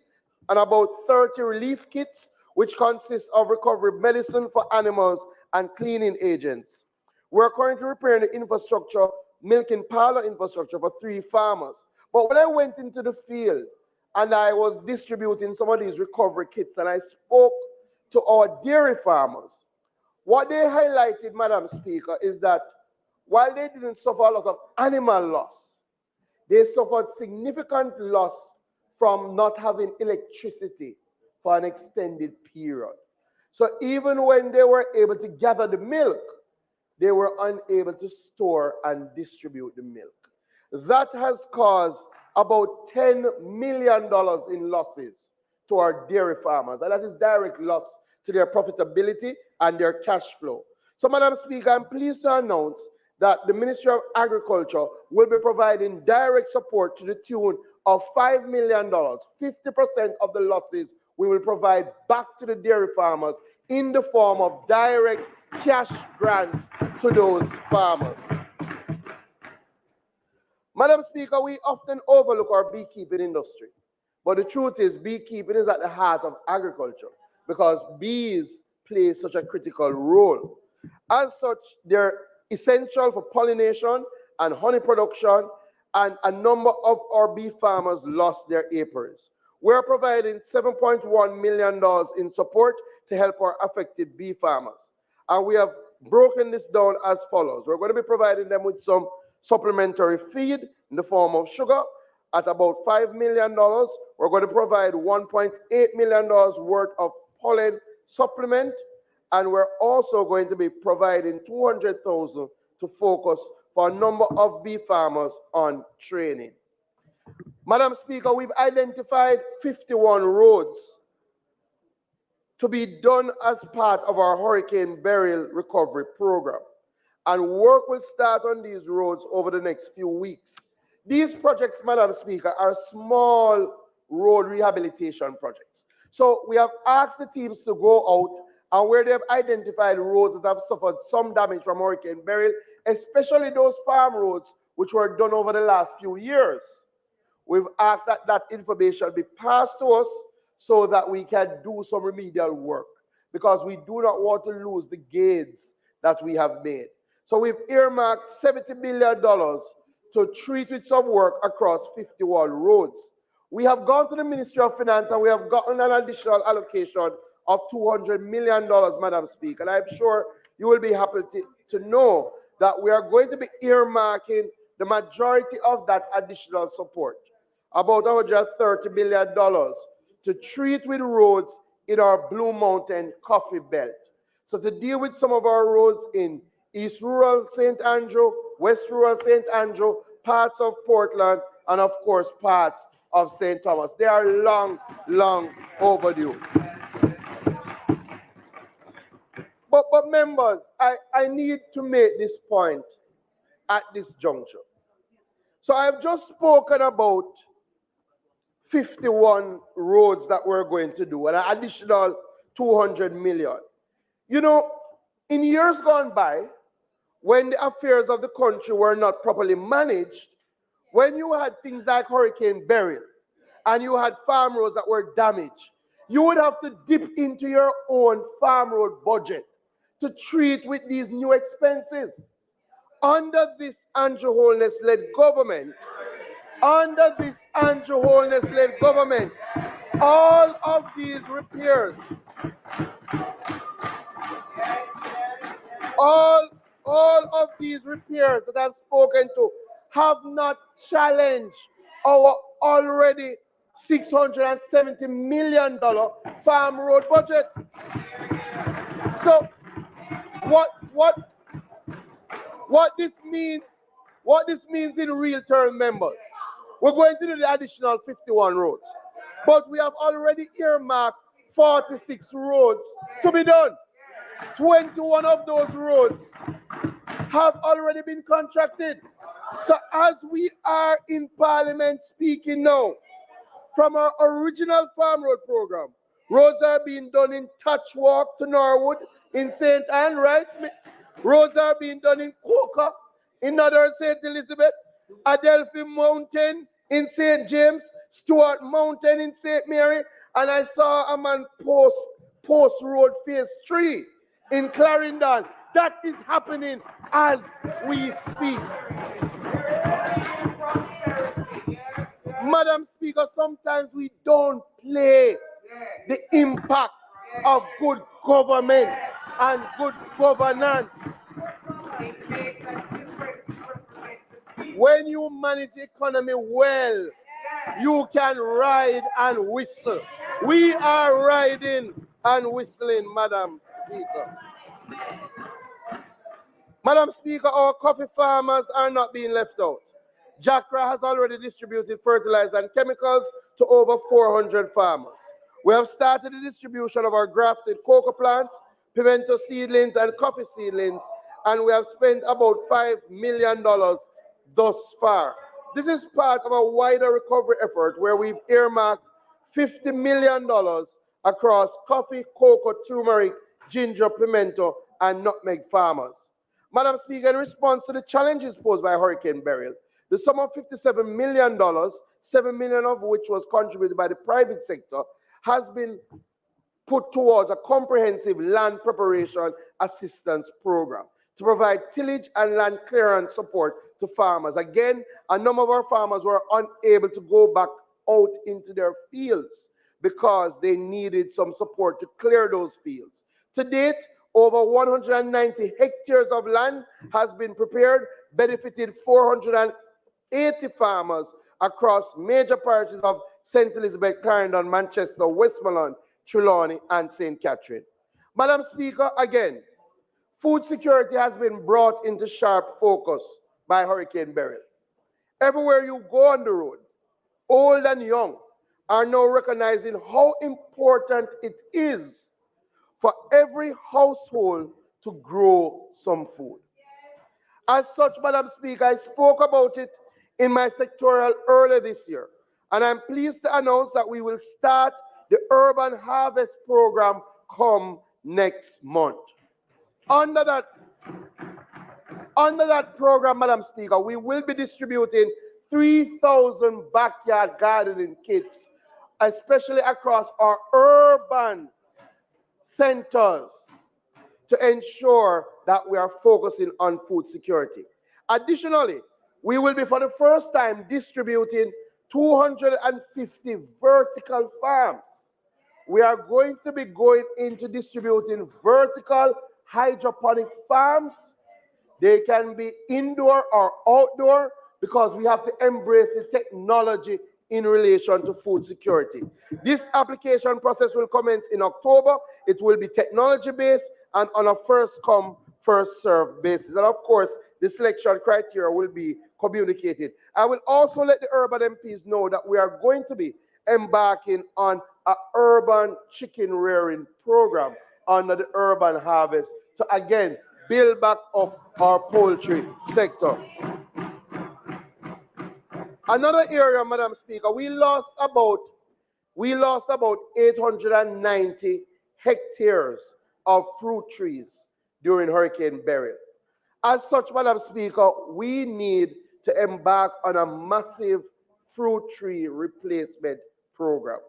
and about 30 relief kits, which consist of recovery medicine for animals and cleaning agents. We're currently repairing the infrastructure, milking parlor infrastructure for 3 farmers. But when I went into the field and I was distributing some of these recovery kits and I spoke to our dairy farmers, what they highlighted, Madam Speaker, is that while they didn't suffer a lot of animal loss, they suffered significant loss from not having electricity for an extended period. So even when they were able to gather the milk, they were unable to store and distribute the milk. That has caused about $10 million in losses to our dairy farmers, and that is direct loss to their profitability and their cash flow. So, Madam Speaker, I'm pleased to announce that the Ministry of Agriculture will be providing direct support to the tune of $5 million. 50% of the losses we will provide back to the dairy farmers in the form of direct cash grants to those farmers. Madam Speaker, we often overlook our beekeeping industry, but the truth is beekeeping is at the heart of agriculture because bees play such a critical role. As such, they're essential for pollination and honey production, and a number of our bee farmers lost their apiaries. We're providing $7.1 million in support to help our affected bee farmers. And we have broken this down as follows. We're going to be providing them with some supplementary feed in the form of sugar at about $5 million. We're going to provide $1.8 million worth of pollen supplement. And we're also going to be providing $200,000 to focus for a number of bee farmers on training. Madam Speaker, we've identified 51 roads to be done as part of our hurricane burial recovery program. And work will start on these roads over the next few weeks. These projects, Madam Speaker, are small road rehabilitation projects. So we have asked the teams to go out and where they have identified roads that have suffered some damage from hurricane burial, especially those farm roads which were done over the last few years. we've asked that that information be passed to us so that we can do some remedial work, because we do not want to lose the gains that we have made. So we've earmarked $70 million to treat with some work across 51 roads. We have gone to the Ministry of Finance and we have gotten an additional allocation of $200 million, Madam Speaker. And I'm sure you will be happy to know that we are going to be earmarking the majority of that additional support, about $130 million, to treat with roads in our Blue Mountain Coffee Belt. So to deal with some of our roads in East Rural St. Andrew, West Rural St. Andrew, parts of Portland, and of course parts of St. Thomas. They are long, long overdue. But members, I need to make this point at this juncture. So I've just spoken about 51 roads that we're going to do, and an additional 200 million. You know, in years gone by, when the affairs of the country were not properly managed, when you had things like Hurricane Beryl, and you had farm roads that were damaged, you would have to dip into your own farm road budget to treat with these new expenses. Under this Andrew Holness-led government, all of these repairs, all of these repairs that I've spoken to have not challenged our already $670 million farm road budget. So what this means in real term, members, we're going to do the additional 51 roads, but we have already earmarked 46 roads to be done. 21 of those roads have already been contracted. So as we are in Parliament speaking now, from our original farm road program, roads are being done in Touchwalk to Norwood, in St. Anne, right? Roads are being done in Coca, in Northern St. Elizabeth, Adelphi Mountain in St. James, Stuart Mountain in St. Mary, and I saw a man post Road Phase 3 in Clarendon. That is happening as we speak. Madam Speaker, sometimes we don't play the impact of good government and good governance. When you manage the economy well, you can ride and whistle. We are riding and whistling, Madam Speaker. Madam Speaker, our coffee farmers are not being left out. JACRA has already distributed fertilizer and chemicals to over 400 farmers. We have started the distribution of our grafted cocoa plants, pimento seedlings, and coffee seedlings, and we have spent about $5 million thus far. This is part of a wider recovery effort where we've earmarked $50 million across coffee, cocoa, turmeric, ginger, pimento, and nutmeg farmers. Madam Speaker, in response to the challenges posed by Hurricane Beryl, the sum of $57 million, $7 million of which was contributed by the private sector, has been put towards a comprehensive land preparation assistance program to provide tillage and land clearance support to farmers. Again, a number of our farmers were unable to go back out into their fields because they needed some support to clear those fields. To date, over 190 hectares of land has been prepared, benefited 480 farmers across major parishes of St. Elizabeth, Clarendon, Manchester, Westmoreland, Trelawney, and St. Catherine. Madam Speaker, again, food security has been brought into sharp focus by Hurricane Beryl. Everywhere you go on the road, old and young are now recognizing how important it is for every household to grow some food. As such, Madam Speaker, I spoke about it in my sectorial earlier this year, and I'm pleased to announce that we will start the Urban Harvest Program come next month. Under that program, Madam Speaker, we will be distributing 3,000 backyard gardening kits, especially across our urban centers, to ensure that we are focusing on food security. Additionally, we will be for the first time distributing 250 vertical farms. We are going to be going into distributing vertical hydroponic farms. They can be indoor or outdoor because we have to embrace the technology in relation to food security. This application process will commence in October. It will be technology-based and on a first-come, first-served basis. And of course, the selection criteria will be communicated. I will also let the urban MPs know that we are going to be embarking on an urban chicken rearing program under the urban harvest to again build back up our poultry sector. Another area, Madam Speaker, we lost about 890 hectares of fruit trees during Hurricane Beryl. As such, Madam Speaker, we need to embark on a massive fruit tree replacement program.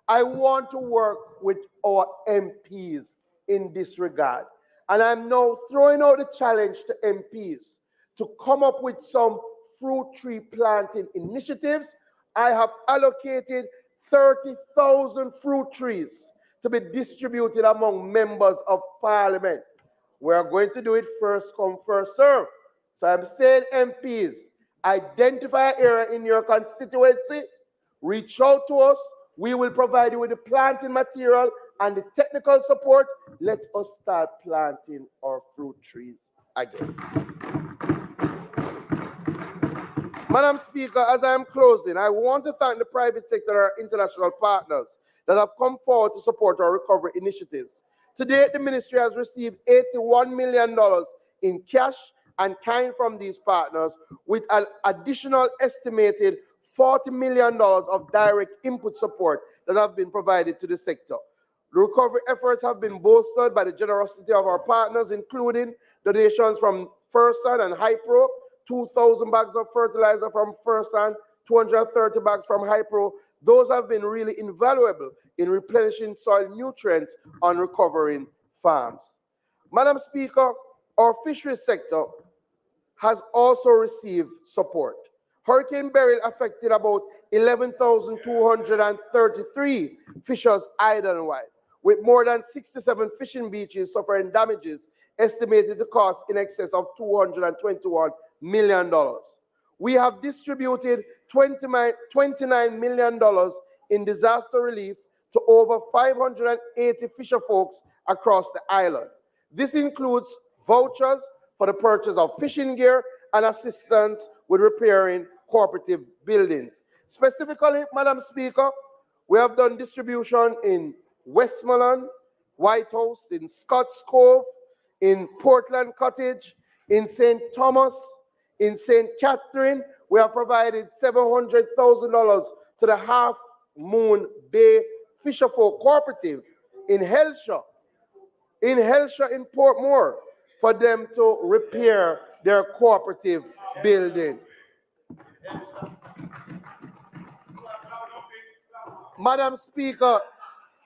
I want to work with our MPs in this regard. And I'm now throwing out the challenge to MPs to come up with some fruit tree planting initiatives. I have allocated 30,000 fruit trees to be distributed among members of Parliament. We are going to do it first come, first serve. So I'm saying MPs, identify an area in your constituency, reach out to us. We will provide you with the planting material and the technical support. Let us start planting our fruit trees again. Madam Speaker, as I am closing, I want to thank the private sector and our international partners that have come forward to support our recovery initiatives. To date, the ministry has received $81 million in cash and kind from these partners, with an additional estimated $40 million of direct input support that have been provided to the sector. The recovery efforts have been bolstered by the generosity of our partners, including donations from FirstSun and Hypro, 2,000 bags of fertilizer from FirstSun, 230 bags from Hypro. Those have been really invaluable in replenishing soil nutrients on recovering farms. Madam Speaker, our fisheries sector has also received support. Hurricane Beryl affected about 11,233 fishers island-wide, with more than 67 fishing beaches suffering damages estimated to cost in excess of $221 million. We have distributed $29 million in disaster relief to over 580 fisher folks across the island. This includes vouchers for the purchase of fishing gear and assistance with repairing cooperative buildings. Specifically, Madam Speaker, we have done distribution in Westmoreland, White House, in Scotts Cove, in Portland Cottage, in St. Thomas, in St. Catherine. We have provided $700,000 to the Half Moon Bay Fisherfolk Cooperative in Hellshire in Portmore, for them to repair their cooperative building. Madam Speaker,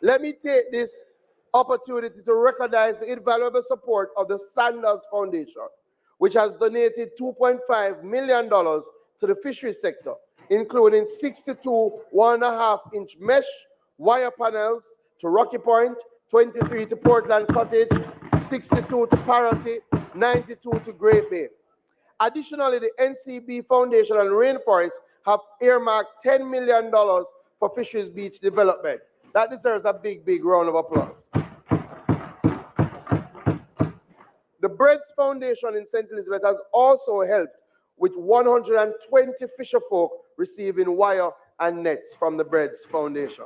let me take this opportunity to recognize the invaluable support of the Sanders Foundation, which has donated $2.5 million to the fisheries sector, including 62 1.5-inch mesh wire panels to Rocky Point, 23 to Portland Cottage, 62 to Parity, 92 to Great Bay. Additionally, the NCB Foundation and Rainforest have earmarked $10 million for fisheries beach development. That deserves a big, big round of applause. The Breads Foundation in St. Elizabeth has also helped with 120 fisher folk receiving wire and nets from the Breads Foundation.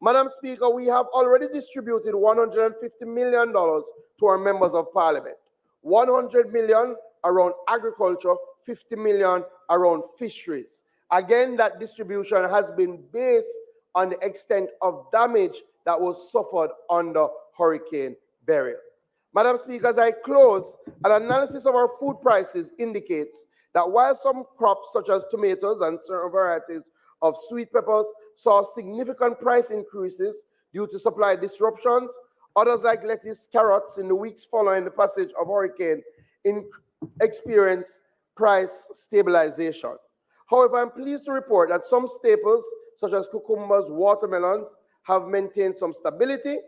Madam Speaker, we have already distributed $150 million to our members of Parliament. 100 million around agriculture, 50 million around fisheries. Again, that distribution has been based on the extent of damage that was suffered under Hurricane Beryl. Madam Speaker, as I close, an analysis of our food prices indicates that while some crops such as tomatoes and certain varieties of sweet peppers saw significant price increases due to supply disruptions, others like lettuce, carrots in the weeks following the passage of hurricane experienced price stabilization. However, I'm pleased to report that some staples such as cucumbers, watermelons have maintained some stability,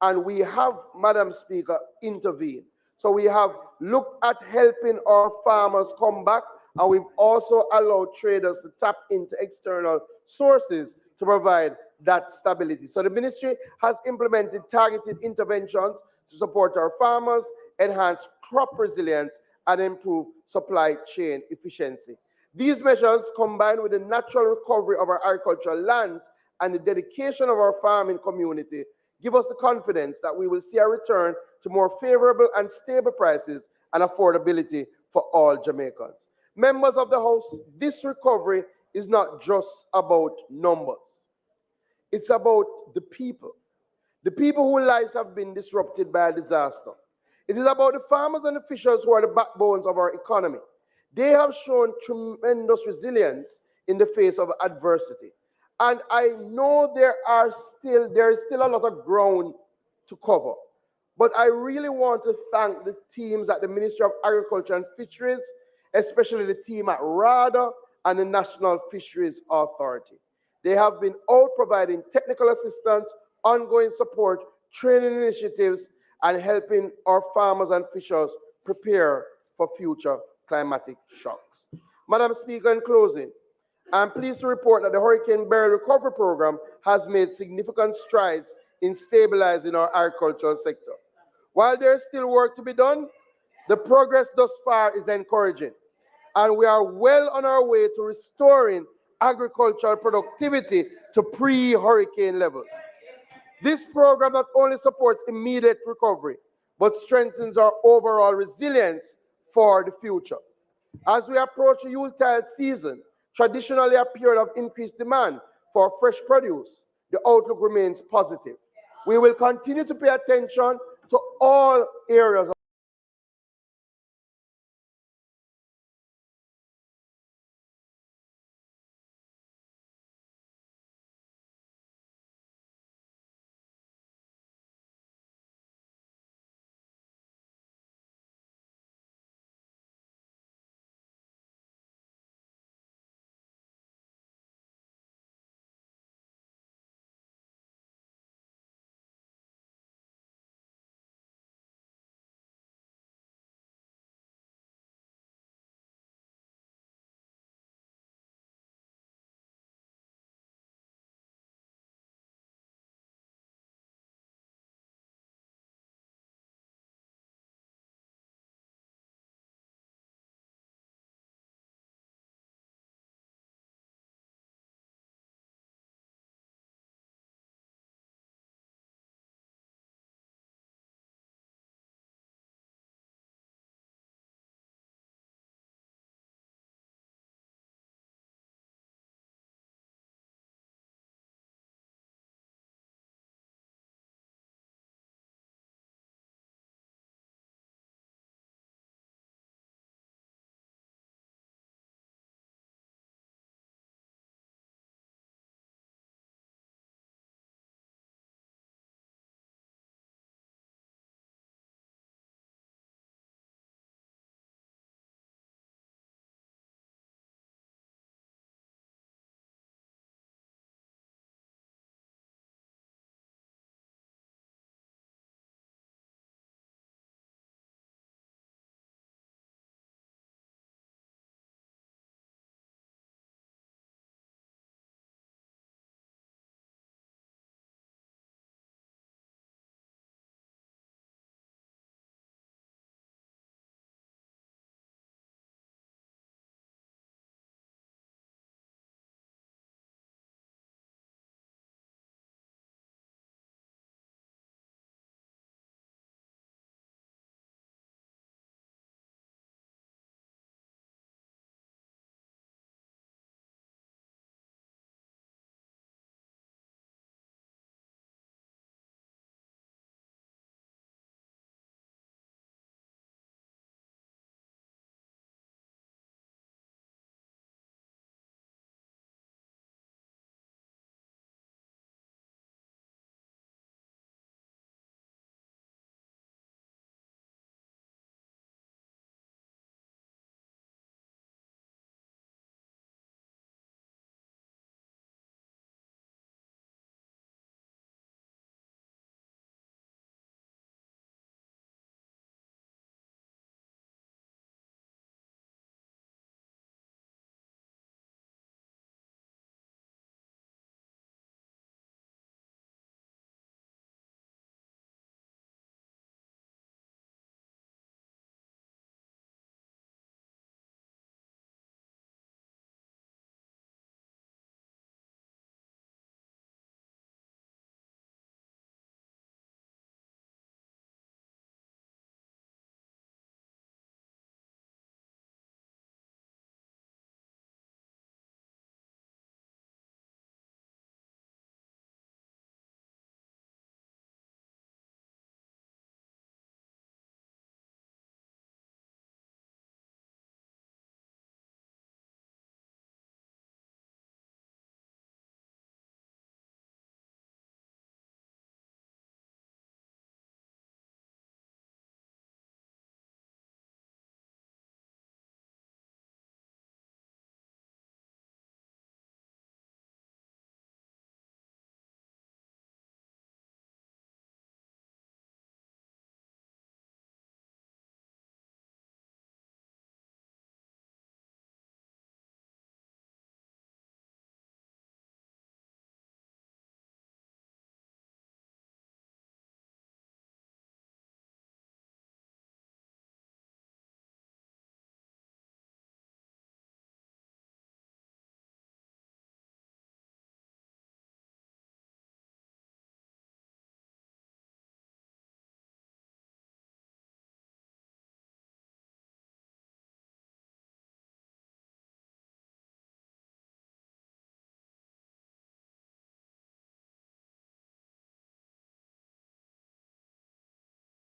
and we have, Madam Speaker, intervened. So we have looked at helping our farmers come back, and we've also allowed traders to tap into external sources to provide that stability. So the ministry has implemented targeted interventions to support our farmers, enhance crop resilience, and improve supply chain efficiency. These measures, combined with the natural recovery of our agricultural lands and the dedication of our farming community, give us the confidence that we will see a return to more favorable and stable prices and affordability for all Jamaicans. Members of the House, this recovery is not just about numbers. It's about the people whose lives have been disrupted by a disaster. It is about the farmers and the fishers who are the backbones of our economy. They have shown tremendous resilience in the face of adversity. And I know there is still a lot of ground to cover. But I really want to thank the teams at the Ministry of Agriculture and Fisheries, especially the team at RADA and the National Fisheries Authority. They have been out providing technical assistance, ongoing support, training initiatives, and helping our farmers and fishers prepare for future climatic shocks. Madam Speaker, in closing, I'm pleased to report that the Hurricane Barrel Recovery Program has made significant strides in stabilizing our agricultural sector. While there is still work to be done, the progress thus far is encouraging, and we are well on our way to restoring agricultural productivity to pre-hurricane levels. This program not only supports immediate recovery, but strengthens our overall resilience for the future. As we approach the Yuletide season, traditionally a period of increased demand for fresh produce, the outlook remains positive. We will continue to pay attention to all areas of